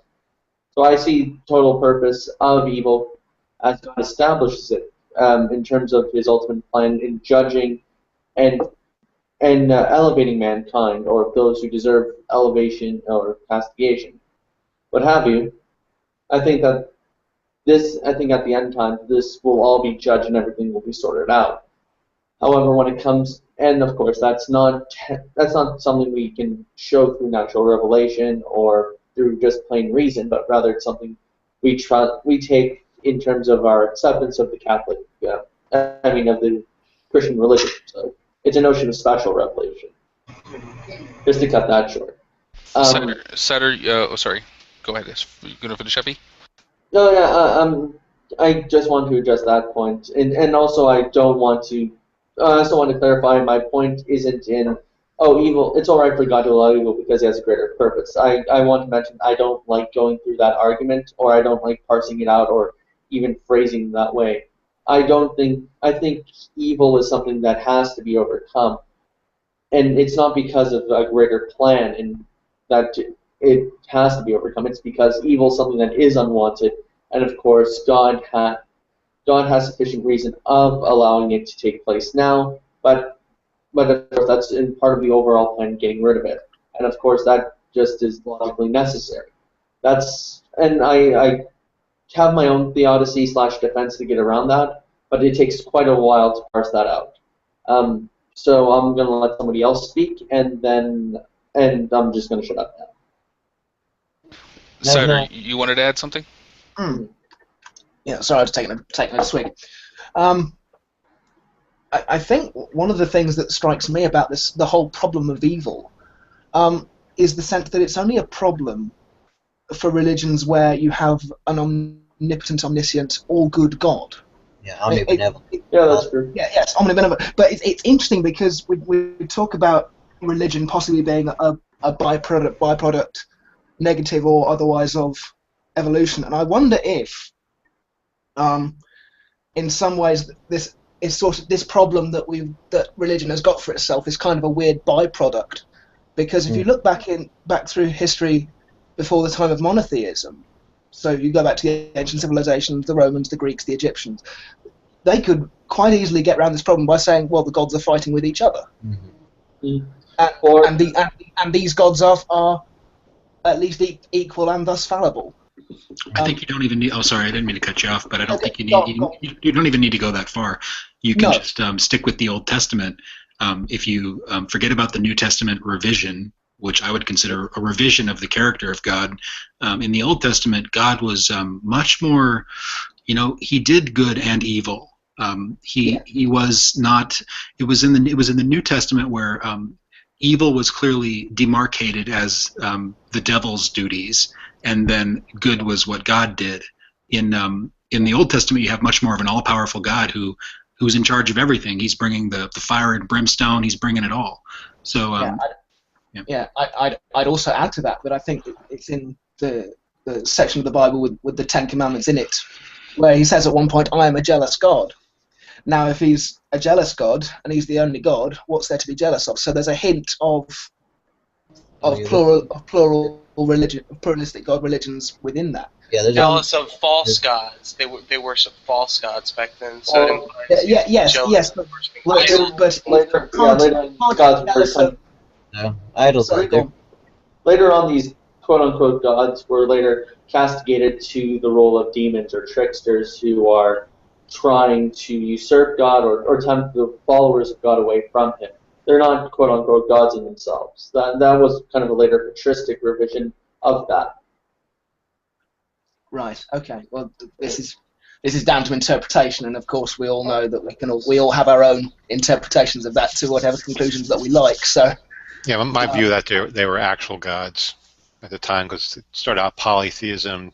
So I see total purpose of evil as God establishes it in terms of His ultimate plan in judging and elevating mankind, or those who deserve elevation or castigation, what have you. I think at the end time, this will all be judged and everything will be sorted out. However, when it comes, and of course that's not something we can show through natural revelation or through just plain reason, but rather it's something we take in terms of our acceptance of the Catholic, of the Christian religion. So it's a notion of special revelation. Just to cut that short. Sorry. Go ahead. You going to finish, Epi? No, yeah. I just want to address that point, and also I don't want to. I also want to clarify my point isn't in, evil, it's alright for God to allow evil because He has a greater purpose. I want to mention I don't like going through that argument, or I don't like parsing it out, or even phrasing that way. I think evil is something that has to be overcome. And it's not because of a greater plan in that it has to be overcome. It's because evil is something that is unwanted. And of course, God has sufficient reason of allowing it to take place now, but of course that's in part of the overall plan getting rid of it. And of course that just is logically necessary. And I have my own Theodicy / defense to get around that, but it takes quite a while to parse that out. So I'm going to let somebody else speak, and I'm just going to shut up now. Cider, you wanted to add something? Yeah, sorry, I was taking a swig. I think one of the things that strikes me about the whole problem of evil, is the sense that it's only a problem for religions where you have an omnipotent, omniscient, all-good God. Yeah, omnibenevolent. Yeah, that's true. Yes, omnibenevolent. But it's interesting because we talk about religion possibly being a byproduct, negative or otherwise, of evolution, and I wonder if, in some ways, this is sort of this problem that religion has got for itself is kind of a weird byproduct, because if you look back through history before the time of monotheism, so you go back to the ancient civilizations, the Romans, the Greeks, the Egyptians, they could quite easily get around this problem by saying, well, the gods are fighting with each other. and these gods are at least equal and thus fallible. I think you don't even need. Oh, sorry, I didn't mean to cut you off, but I don't think you need. You don't even need to go that far. You can just stick with the Old Testament. If you forget about the New Testament revision, which I would consider a revision of the character of God, in the Old Testament, God was much more. He did good and evil. He was not. It was in the New Testament where evil was clearly demarcated as the devil's duties, and then good was what God did. In the Old Testament, you have much more of an all-powerful God who's in charge of everything. He's bringing the fire and brimstone. He's bringing it all. So I'd also add to that I think it's in the section of the Bible with the Ten Commandments in it, where he says at one point, "I am a jealous God." Now, if he's a jealous God and he's the only God, what's there to be jealous of? So there's a hint of plural religion, pluralistic God religions within that. Yeah, jealous of false gods. They worship false gods back then. So yes, but idols out there. Later on, these quote-unquote gods were later castigated to the role of demons or tricksters who are trying to usurp God or tempt the followers of God away from Him. They're not quote-unquote gods in themselves. That was kind of a later patristic revision of that. Right. Okay. Well, this is down to interpretation, and of course we all know that we all have our own interpretations of that to whatever conclusions that we like. So. Yeah, my view that they were actual gods at the time, because it started out polytheism,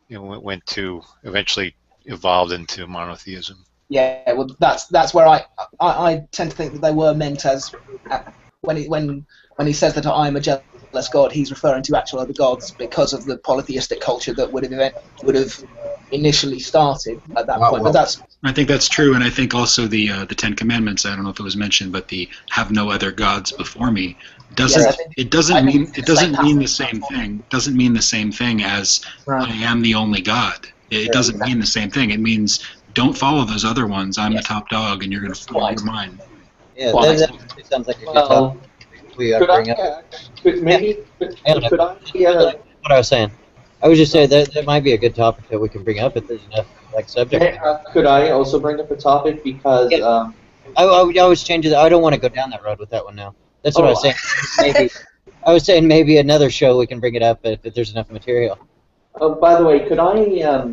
went to eventually evolved into monotheism. Yeah, well, that's where I tend to think that they were meant as when he says that I am a jealous God, he's referring to actual other gods because of the polytheistic culture that would have initially started at that point. But I think that's true, and I think also the Ten Commandments. I don't know if it was mentioned, but the "have no other gods before me" doesn't mean the same thing. Doesn't mean the same thing as I am the only God. It doesn't mean the same thing. It means don't follow those other ones. I'm the top dog, and you're going to follow mine. Yeah, that sounds like a good topic. What I was saying. I was just saying that might be a good topic that we can bring up if there's enough subject. Could I also bring up a topic because I was changing that. I don't want to go down that road with that one now. That's what I was saying. Maybe I was saying maybe another show we can bring it up if there's enough material. By the way, could I maybe ask?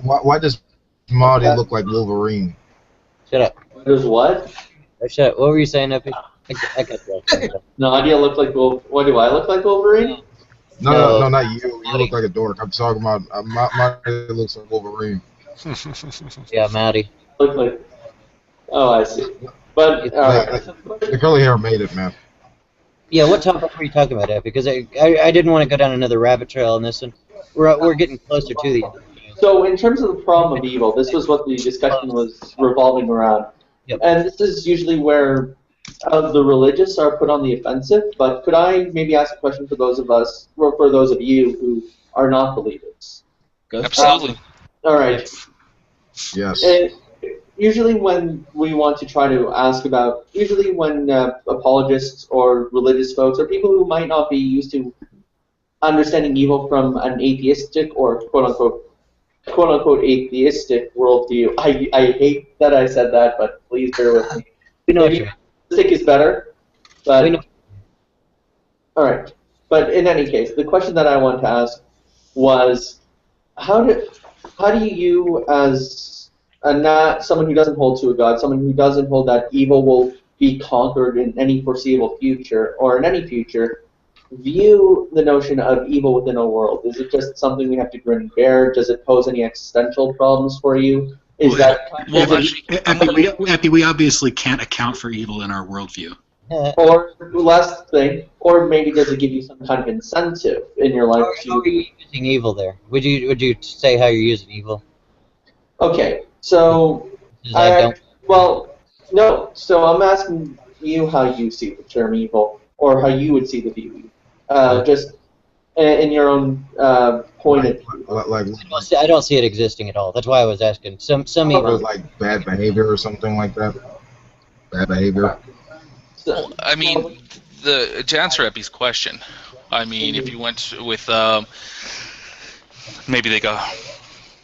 Why does Marty look like Wolverine? Shut up. Does what? Shut up. What were you saying, Epi? I got that. No, I look like Wolverine. What do I look like, Wolverine? No, not you. You look like a dork. I'm talking about Marty looks like Wolverine. Yeah, Maddie. Look like. Oh, I see. But the curly hair made it, man. Yeah, what topic were you talking about, Epi? Because I didn't want to go down another rabbit trail on this one. We're getting closer to the end. So in terms of the problem of evil, this was what the discussion was revolving around. Yep. And this is usually where the religious are put on the offensive. But could I maybe ask a question for those of us, or for those of you who are not believers? Absolutely. All right. Yes. Usually when we want to try to ask about, usually when apologists or religious folks or people who might not be used to understanding evil from an atheistic or quote-unquote atheistic worldview. I hate that I said that, but please bear with me. We know what you mean. Atheistic is better, but... We know. All right. But in any case, the question that I wanted to ask was, how do you, as not someone who doesn't hold to a God, someone who doesn't hold that evil will be conquered in any foreseeable future, or in any future, view the notion of evil within a world? Is it just something we have to grin and bear? Does it pose any existential problems for you? Epi, we obviously can't account for evil in our worldview. Or last thing, or maybe does it give you some kind of incentive in your life to... How are you using evil there? Would you say how you're using evil? Okay, so... no. So I'm asking you how you see the term evil, or how you would see the view. Just in your own point of view. I don't see it existing at all. That's why I was asking. Some evil, like bad behavior or something like that. Bad behavior. Well, I mean, to answer Epi's question, I mean, if you went with maybe like a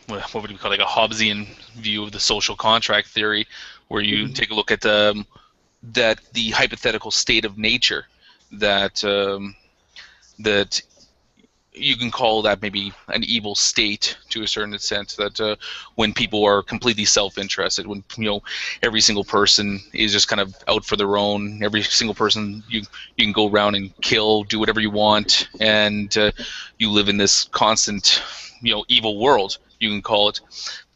what would we call it, like a Hobbesian view of the social contract theory, where you take a look at that the hypothetical state of nature that that you can call that maybe an evil state to a certain extent, that when people are completely self-interested, when every single person is just kind of out for their own, every single person you can go around and kill, do whatever you want, and you live in this constant evil world, you can call it.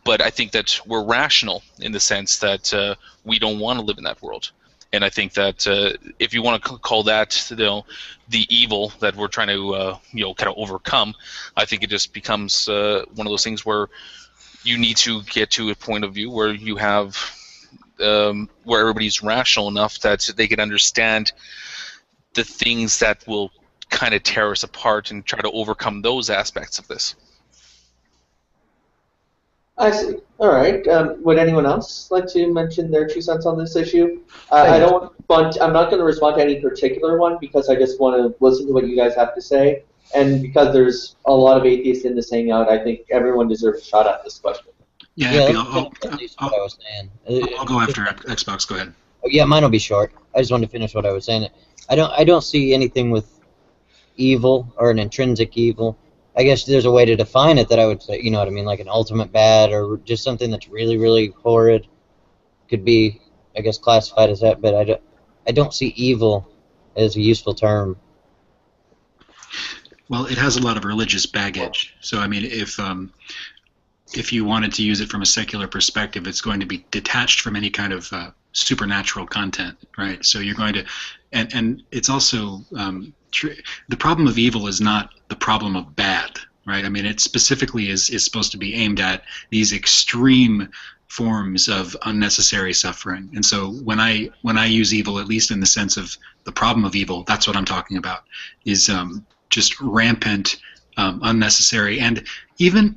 But I think that we're rational in the sense that we don't want to live in that world. And I think that if you want to call that the evil that we're trying to kind of overcome, I think it just becomes one of those things where you need to get to a point of view where you have where everybody's rational enough that they can understand the things that will kind of tear us apart and try to overcome those aspects of this. I see. All right. Would anyone else like to mention their 2 cents on this issue? I don't want. I'm not going to respond to any particular one because I just want to listen to what you guys have to say, and because there's a lot of atheists in this hangout, I think everyone deserves a shot at this question. Yeah, I'll go after Xbox. Go ahead. Oh, yeah, mine will be short. I just wanted to finish what I was saying. I don't see anything with evil or an intrinsic evil. I guess there's a way to define it that I would say, you know what I mean, like an ultimate bad or just something that's really, really horrid could be, I guess, classified as that. But I don't see evil as a useful term. Well, it has a lot of religious baggage. So, I mean, if you wanted to use it from a secular perspective, it's going to be detached from any kind of supernatural content, right? So you're going to, and it's also the problem of evil is not the problem of bad, right? I mean, it specifically is supposed to be aimed at these extreme forms of unnecessary suffering. And so when I use evil, at least in the sense of the problem of evil, that's what I'm talking about, is just rampant, unnecessary, and even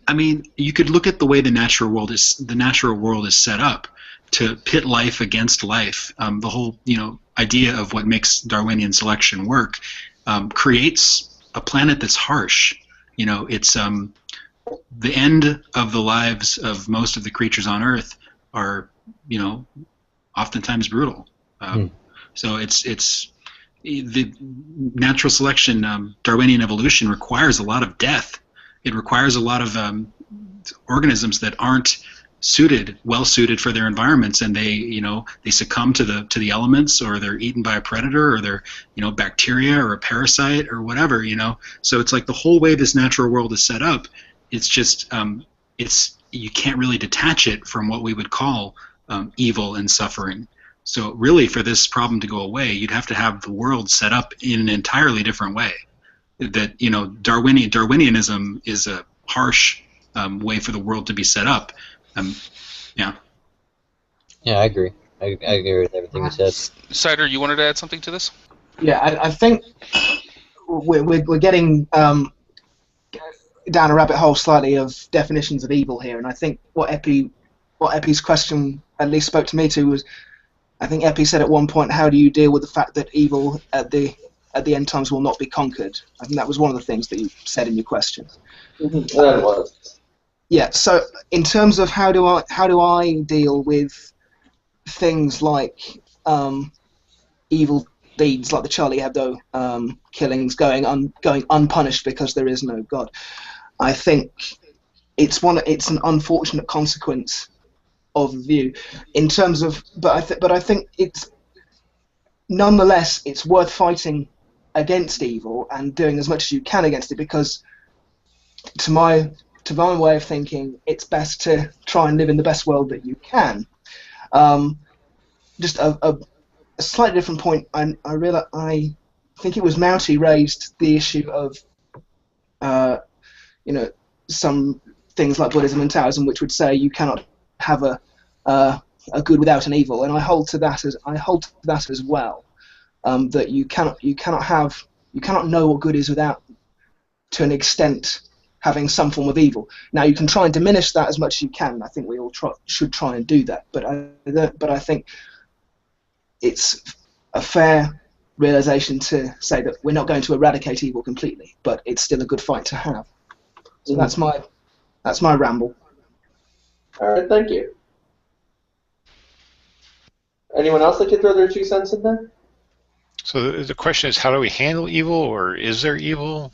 I mean, you could look at the way the natural world is set up to pit life against life. The whole idea of what makes Darwinian selection work creates a planet that's harsh. It's the end of the lives of most of the creatures on Earth are oftentimes brutal. So it's the natural selection, Darwinian evolution requires a lot of death. It requires a lot of organisms that aren't well suited for their environments, and they succumb to the elements, or they're eaten by a predator, or they're bacteria or a parasite or whatever. So it's like the whole way this natural world is set up. It's just you can't really detach it from what we would call evil and suffering. So really, for this problem to go away, you'd have to have the world set up in an entirely different way. That Darwinianism is a harsh way for the world to be set up. Yeah, I agree. I agree with everything you said. Cider, you wanted to add something to this? Yeah, I think we're getting down a rabbit hole slightly of definitions of evil here, and I think what Epi's question at least spoke to me to was, I think Epi said at one point, how do you deal with the fact that evil at the end times will not be conquered? I think that was one of the things that you said in your question. That was. Yeah. So in terms of how do I deal with things like evil deeds like the Charlie Hebdo killings going unpunished because there is no God? I think it's an unfortunate consequence of the view. In terms of, but I think it's nonetheless it's worth fighting against evil and doing as much as you can against it, because to my way of thinking, it's best to try and live in the best world that you can. Just a slightly different point. I think it was Mounty raised the issue of some things like Buddhism and Taoism, which would say you cannot have a good without an evil, and I hold to that as well. That you cannot know what good is without, to an extent, having some form of evil. Now you can try and diminish that as much as you can. I think we all should try and do that. But I think it's a fair realization to say that we're not going to eradicate evil completely, but it's still a good fight to have. So that's my ramble. All right, thank you. Anyone else like to throw their 2 cents in there? So the question is, how do we handle evil, or is there evil?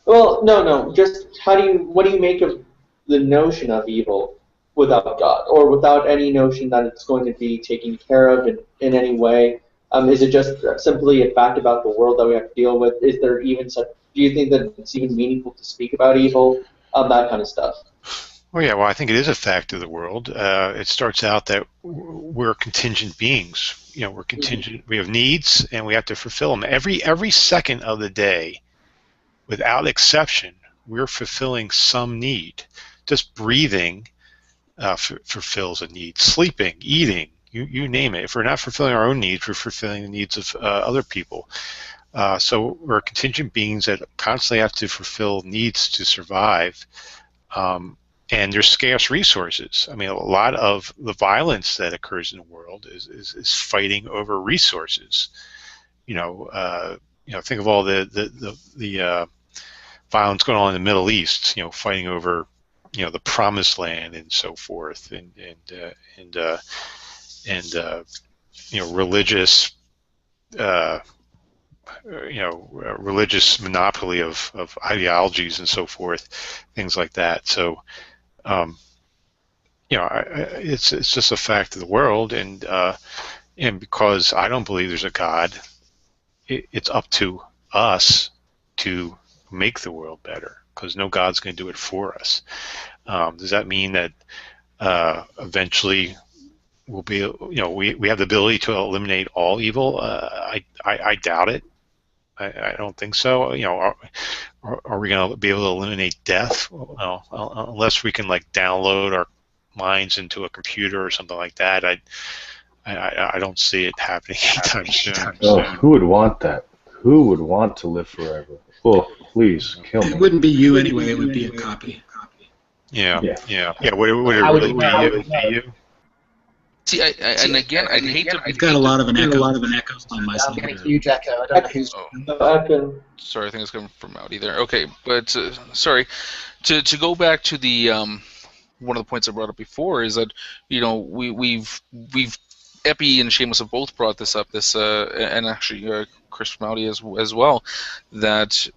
Well, no. Just what do you make of the notion of evil without God, or without any notion that it's going to be taken care of in any way? Is it just simply a fact about the world that we have to deal with? Is there even such? Do you think that it's even meaningful to speak about evil? That kind of stuff. Well, yeah. Well, I think it is a fact of the world. It starts out that we're contingent beings. We're contingent. We have needs, and we have to fulfill them. Every second of the day, without exception, we're fulfilling some need. Just breathing fulfills a need. Sleeping, eating, you name it. If we're not fulfilling our own needs, we're fulfilling the needs of other people. So we're contingent beings that constantly have to fulfill needs to survive. And there's scarce resources. I mean, a lot of the violence that occurs in the world is fighting over resources. Think of all the violence going on in the Middle East. Fighting over the Promised Land and so forth, and religious religious monopoly of ideologies and so forth, things like that. So it's just a fact of the world, and because I don't believe there's a God, it's up to us to make the world better, because no God's going to do it for us. Does that mean that eventually we'll be, we have the ability to eliminate all evil? I doubt it. I don't think so. Are we going to be able to eliminate death? Well, unless we can download our minds into a computer or something like that. I don't see it happening anytime soon. Oh, who would want that? Who would want to live forever? Oh, please kill me. It wouldn't be you anyway. It would be a copy. Yeah. Would it really be you? See, and again, I'd hate to. I've got a lot of an echo on my side. I'm getting a huge echo. I don't know who's. Sorry, I think it's coming from Audi there. Okay, but sorry. To go back to the one of the points I brought up before is that we've Epi and Seamus have both brought this up. And actually Chris from Audi as well, that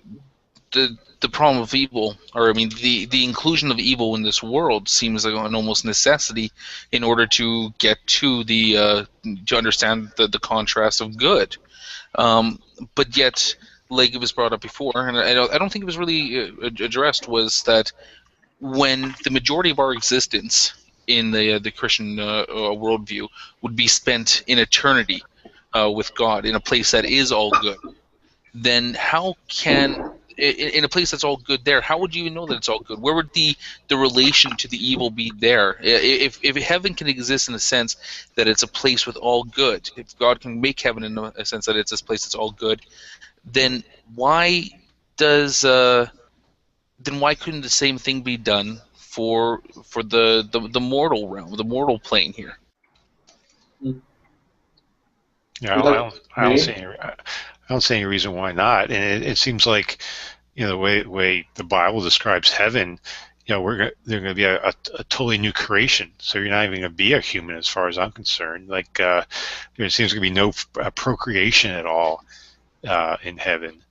the problem of evil, or I mean the inclusion of evil in this world seems like an almost necessity in order to get to to understand the contrast of good. But yet, like it was brought up before, and I don't think it was really addressed, was that when the majority of our existence in the Christian worldview would be spent in eternity with God, in a place that is all good, then how can, in a place that's all good there, how would you even know that it's all good? Where would the relation to the evil be there? If heaven can exist in the sense that it's a place with all good, if God can make heaven in a sense that it's this place that's all good, then why couldn't the same thing be done for the mortal realm, the mortal plane here? Yeah, I don't see any reason why not. And it seems like, the way the Bible describes heaven, they're going to be a totally new creation. So you're not even going to be a human, as far as I'm concerned. There seems to be no procreation at all in heaven.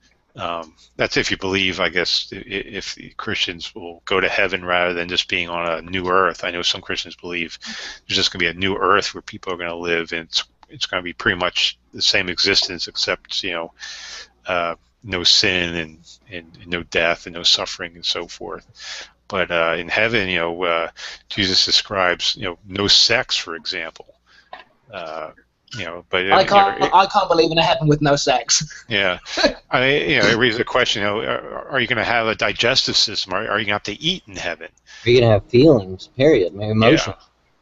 That's if you believe, I guess, if the Christians will go to heaven rather than just being on a new earth. I know some Christians believe there's just going to be a new earth where people are going to live, and it's going to be pretty much the same existence, except no sin and no death and no suffering and so forth. But in heaven, Jesus describes no sex, for example. But I can't believe in a heaven with no sex. Yeah, it raises the question: are you going to have a digestive system? Are you going to have to eat in heaven? Are you going to have feelings? Period. Maybe emotions.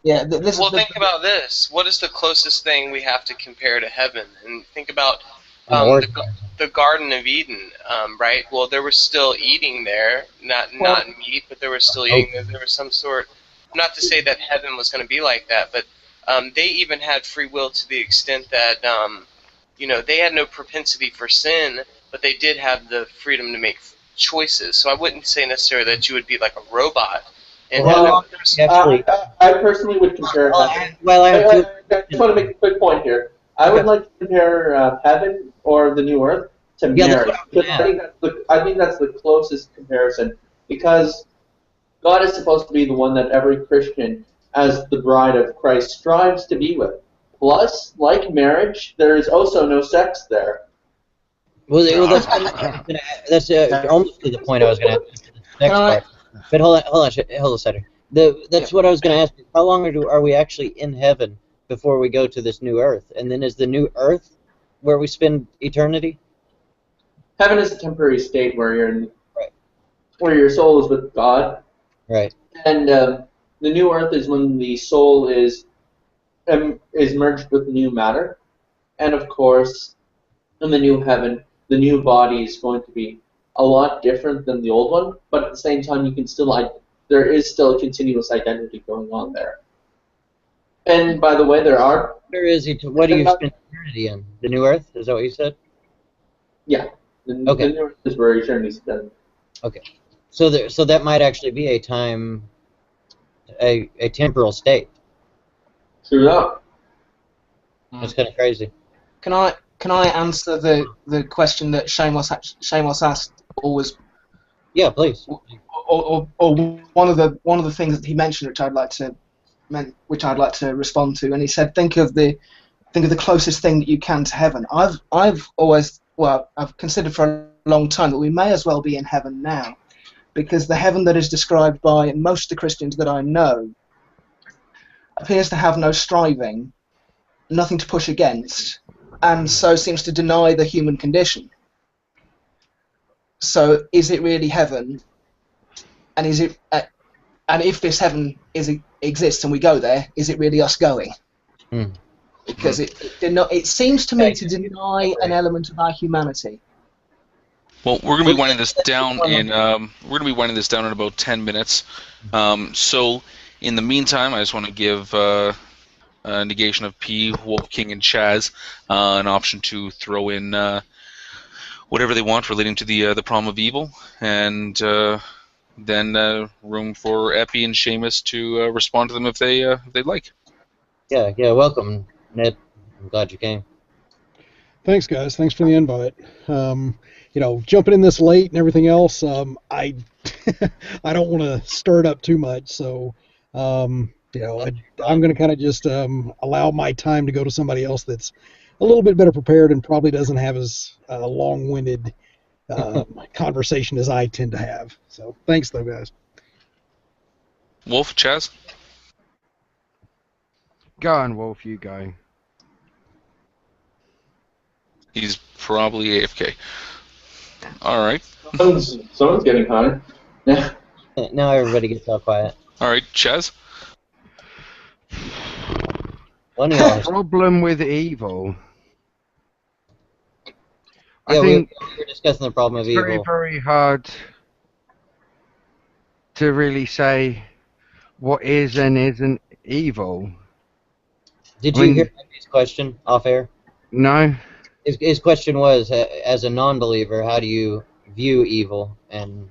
Yeah. Think about this. What is the closest thing we have to compare to heaven? And think about the Garden of Eden, right? Well, there was still eating there, not meat, but there was still eating there. There was some sort. Not to say that heaven was going to be like that, but they even had free will to the extent that they had no propensity for sin, but they did have the freedom to make choices. So I wouldn't say necessarily that you would be like a robot. And I personally would compare heaven. I just want to make a quick point here. I would like to compare heaven or the new earth to marriage. I think that's the closest comparison, because God is supposed to be the one that every Christian, as the bride of Christ, strives to be with. Plus, like marriage, there is also no sex there. Well, that's almost to the point I was going to ask. Next part. But hold on a second. That's what I was going to ask. How long are we actually in heaven before we go to this new earth? And then is the new earth where we spend eternity? Heaven is a temporary state where where your soul is with God. Right. And the new earth is when the soul is merged with new matter. And of course, in the new heaven, the new body is going to be a lot different than the old one, but at the same time, there is still a continuous identity going on there. And by the way, what do you spend eternity in? The new earth? Is that what you said? Yeah. The new earth is where eternity is spent. Okay. So that might actually be a temporal state. True that. That's kind of crazy. Can I answer the question that Shamos asked? Always. Yeah, please. Or one of the things that he mentioned, which I'd like to respond to, and he said, think of the closest thing that you can to heaven. I've considered for a long time that we may as well be in heaven now, because the heaven that is described by most of the Christians that I know appears to have no striving, nothing to push against, and so seems to deny the human condition. So, is it really heaven? And and if this heaven exists and we go there, is it really us going? Because it seems to me to deny an element of our humanity. Well, we're going to be winding this down in about 10 minutes. So, in the meantime, I just want to give negation of P, Wolf King, and Chaz an option to throw in whatever they want relating to the problem of evil, and then room for Epi and Seamus to respond to them if they'd like. Yeah, welcome, Ned. I'm glad you came. Thanks, guys. Thanks for the invite. Jumping in this late and everything else, I don't want to stir it up too much, so I'm going to kind of just allow my time to go to somebody else that's a little bit better prepared and probably doesn't have as long-winded conversation as I tend to have. So thanks, though, guys. Wolf, Chaz? Go on, Wolf, you go. He's probably AFK. All right. Someone's getting high. Yeah. Now everybody gets all quiet. All right, Chaz? The problem with evil. Yeah, I think we were discussing the problem of evil. It's very, very hard to really say what is and isn't evil. Did you hear his question off air? No. His question was, as a non-believer, how do you view evil, and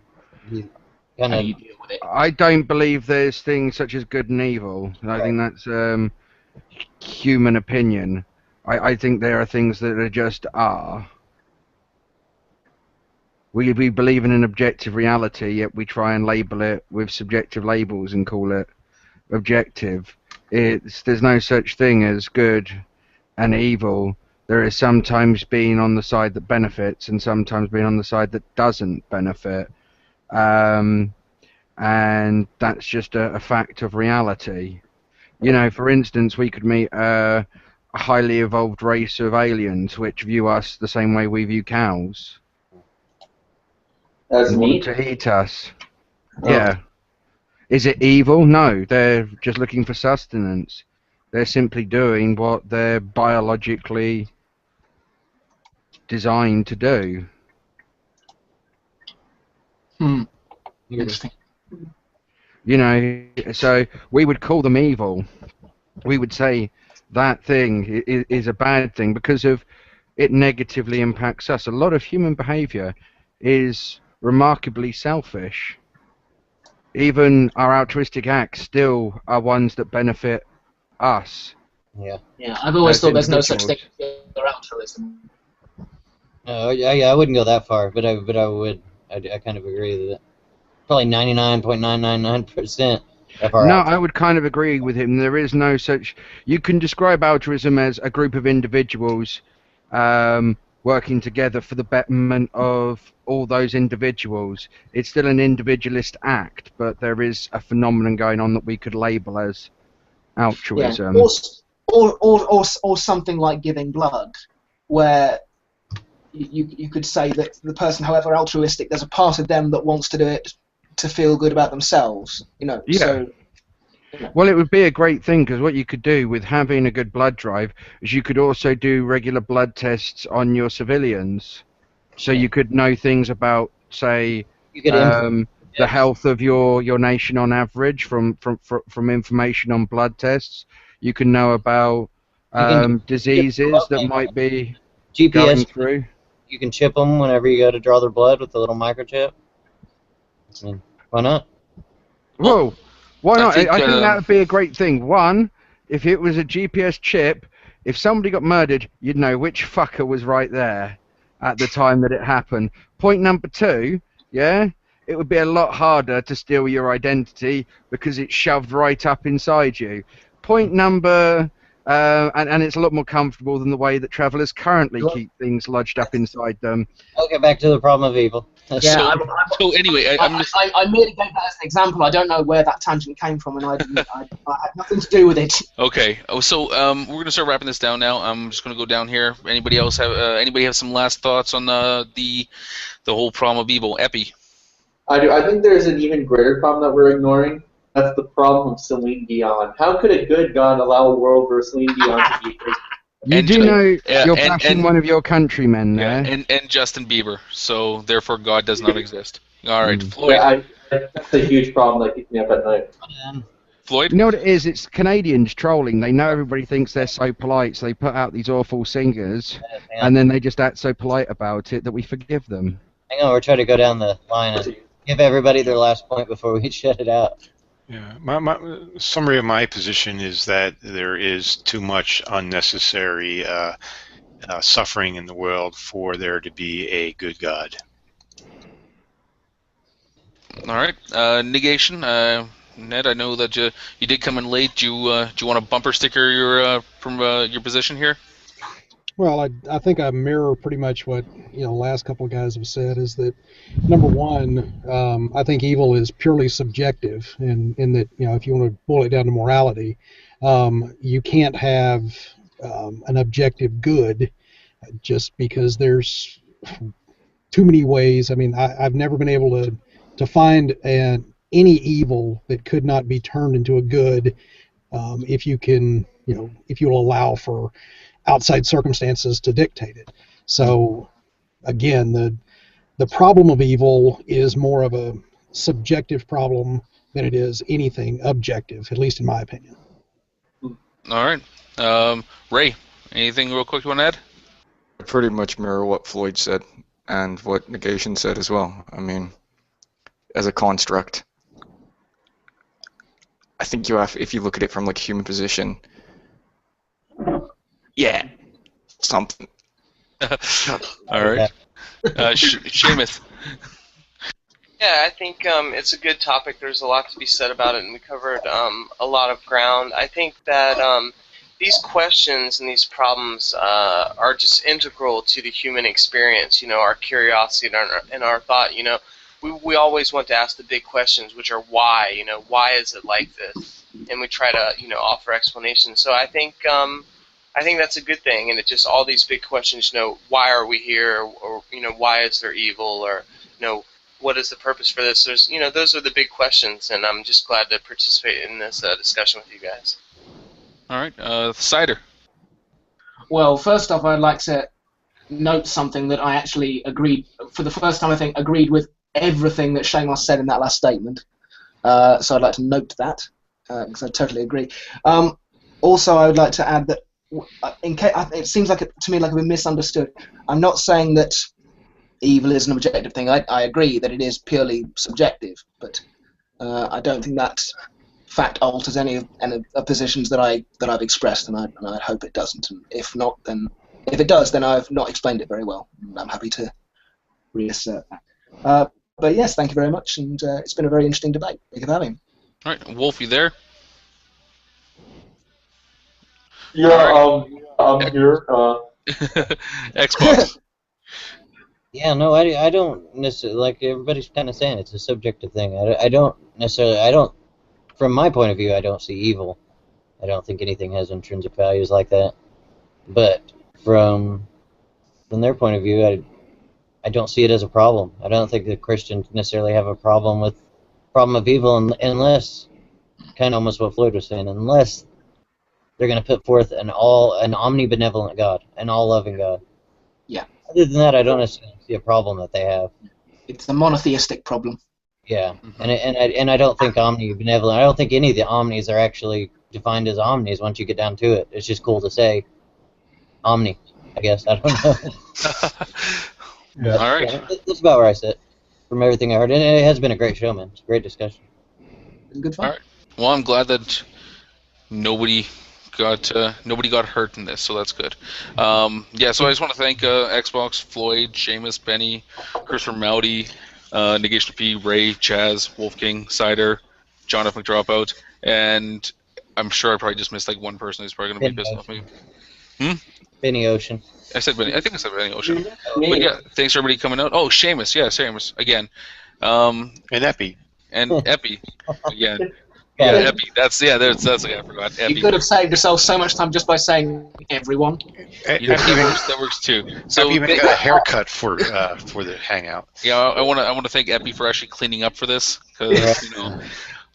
you kind of deal with it? I don't believe there's things such as good and evil. I think that's human opinion. I think there are things that are just are. We believe in an objective reality, yet we try and label it with subjective labels and call it objective. There's no such thing as good and evil. There is sometimes being on the side that benefits and sometimes being on the side that doesn't benefit. And that's just a fact of reality. For instance, we could meet a highly evolved race of aliens which view us the same way we view cows. As want to eat us. Oh. Yeah. Is it evil? No, they're just looking for sustenance. They're simply doing what they're biologically designed to do. Interesting. So we would call them evil. We would say that thing is a bad thing because of it negatively impacts us. A lot of human behavior is remarkably selfish. Even our altruistic acts still are ones that benefit us. Yeah. Yeah, I've always thought there's no such individuals. thing as pure altruism. Yeah, I wouldn't go that far, but I would. I kind of agree with it. Probably 99.999% of our No, altruism. I would kind of agree with him. There is no such... You can describe altruism as a group of individuals working together for the betterment of all those individuals. It's still an individualist act, but there is a phenomenon going on that we could label as altruism. Yeah. Or something like giving blood, where you could say that the person, however altruistic, there's a part of them that wants to do it to feel good about themselves. Yeah. So, Well, it would be a great thing, because what you could do with having a good blood drive is you could also do regular blood tests on your civilians. So you could know things about, say, the health of your nation on average from information on blood tests. You can know about diseases that might be going GPS. through. You can chip them whenever you go to draw their blood with a little microchip. I mean, why not? Whoa, why not? I think think that would be a great thing. One, if it was a GPS chip, if somebody got murdered, you'd know which fucker was right there at the time that it happened. Point number two, yeah, it would be a lot harder to steal your identity because it's shoved right up inside you. Point number, and it's a lot more comfortable than the way that travellers currently keep things lodged up inside them. I'll get back to the problem of evil. Yeah, So anyway, I merely gave that as an example. I don't know where that tangent came from, and I had nothing to do with it. Okay. So we're going to start wrapping this down now. I'm just going to go down here. Anybody else have some last thoughts on the whole problem of evil? Epi. I do. I think there's an even greater problem that we're ignoring. That's the problem of Celine Dion. How could a good God allow a world where Celine Dion could be crazy? You do know you're bashing one of your countrymen there. And Justin Bieber. So therefore, God does not exist. All right, Floyd. Yeah, that's a huge problem that keeps me up at night. Floyd? You know what it is? It's Canadians trolling. They know everybody thinks they're so polite, so they put out these awful singers, and then they just act so polite about it that we forgive them. Hang on, we're trying to go down the line and give everybody their last point before we shut it out. Yeah, my summary of my position is that there is too much unnecessary suffering in the world for there to be a good God. All right, negation. Ned, I know that you did come in late. Do you want to bumper sticker your from your position here? Well, I think I mirror pretty much what the last couple of guys have said. Is that number one? I think evil is purely subjective, in that if you want to boil it down to morality, you can't have an objective good just because there's too many ways. I mean, I've never been able to find any evil that could not be turned into a good if you can, if you'll allow for outside circumstances to dictate it. So again, the problem of evil is more of a subjective problem than it is anything objective, at least in my opinion. All right, Ray, anything real quick you want to add? I pretty much mirror what Floyd said and what negation said as well. I mean, as a construct, I think you have, if you look at it from like a human position, yeah, something. All right. Seamus. Yeah, I think it's a good topic. There's a lot to be said about it, and we covered a lot of ground. I think that these questions and these problems are just integral to the human experience, our curiosity and our thought. We always want to ask the big questions, which are why, why is it like this? And we try to, offer explanations. So I think that's a good thing, and it just all these big questions, why are we here, or why is there evil, or what is the purpose for this? There's, those are the big questions, and I'm just glad to participate in this discussion with you guys. All right, Cider. Well, first off, I'd like to note something that I actually agreed, for the first time I think, agreed with everything that Shamos said in that last statement. So I'd like to note that, because I totally agree. Also, I would like to add that it seems like to me like I've been misunderstood. I'm not saying that evil is an objective thing. I agree that it is purely subjective, but I don't think that fact alters any of the positions that I've expressed, and I hope it doesn't. And if not, then if it does, then I've not explained it very well. I'm happy to reassert that. But yes, thank you very much, and it's been a very interesting debate. Thank you for having me. All right, Wolf, you there? Yeah, right. I'm here. Xbox. Yeah, no, I don't necessarily, like everybody's kind of saying, it's a subjective thing. I don't necessarily, from my point of view, I don't see evil. I don't think anything has intrinsic values like that. But from their point of view, I don't see it as a problem. I don't think the Christians necessarily have a problem of evil unless, kind of almost what Floyd was saying, unless they're going to put forth an omnibenevolent God, an all-loving God. Yeah. Other than that, I don't necessarily see a problem that they have. It's a monotheistic problem. Yeah, and I don't think omnibenevolent. I don't think any of the omnis are actually defined as omnis once you get down to it. It's just cool to say omni, I guess. I don't know. Yeah. All right. Yeah, that's about where I sit from everything I heard. And it has been a great show, man. It's a great discussion. Good fun. All right. Well, I'm glad that nobody got hurt in this, so that's good. Yeah, so I just want to thank Xbox, Floyd, Seamus, Benny, Christopher Mowdy, Negation P, Ray, Chaz, Wolf King, Cider, John F. McDropout, and I'm sure I probably just missed like one person who's probably going to be pissed off me. Benny Ocean. I think I said Benny Ocean. But yeah, thanks for everybody coming out. Oh, Seamus, Seamus again. And Epi. And Epi again. Yeah, Epi. That's the guy I forgot. Epi. You could have saved yourself so much time just by saying everyone. That works too. So I've even got a haircut for the hangout. Yeah, I want to thank Epi for actually cleaning up for this, because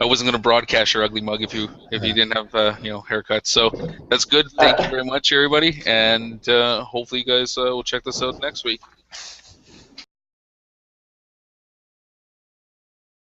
I wasn't going to broadcast your ugly mug if you didn't have haircuts. So that's good. Thank you very much, everybody, and hopefully you guys will check this out next week.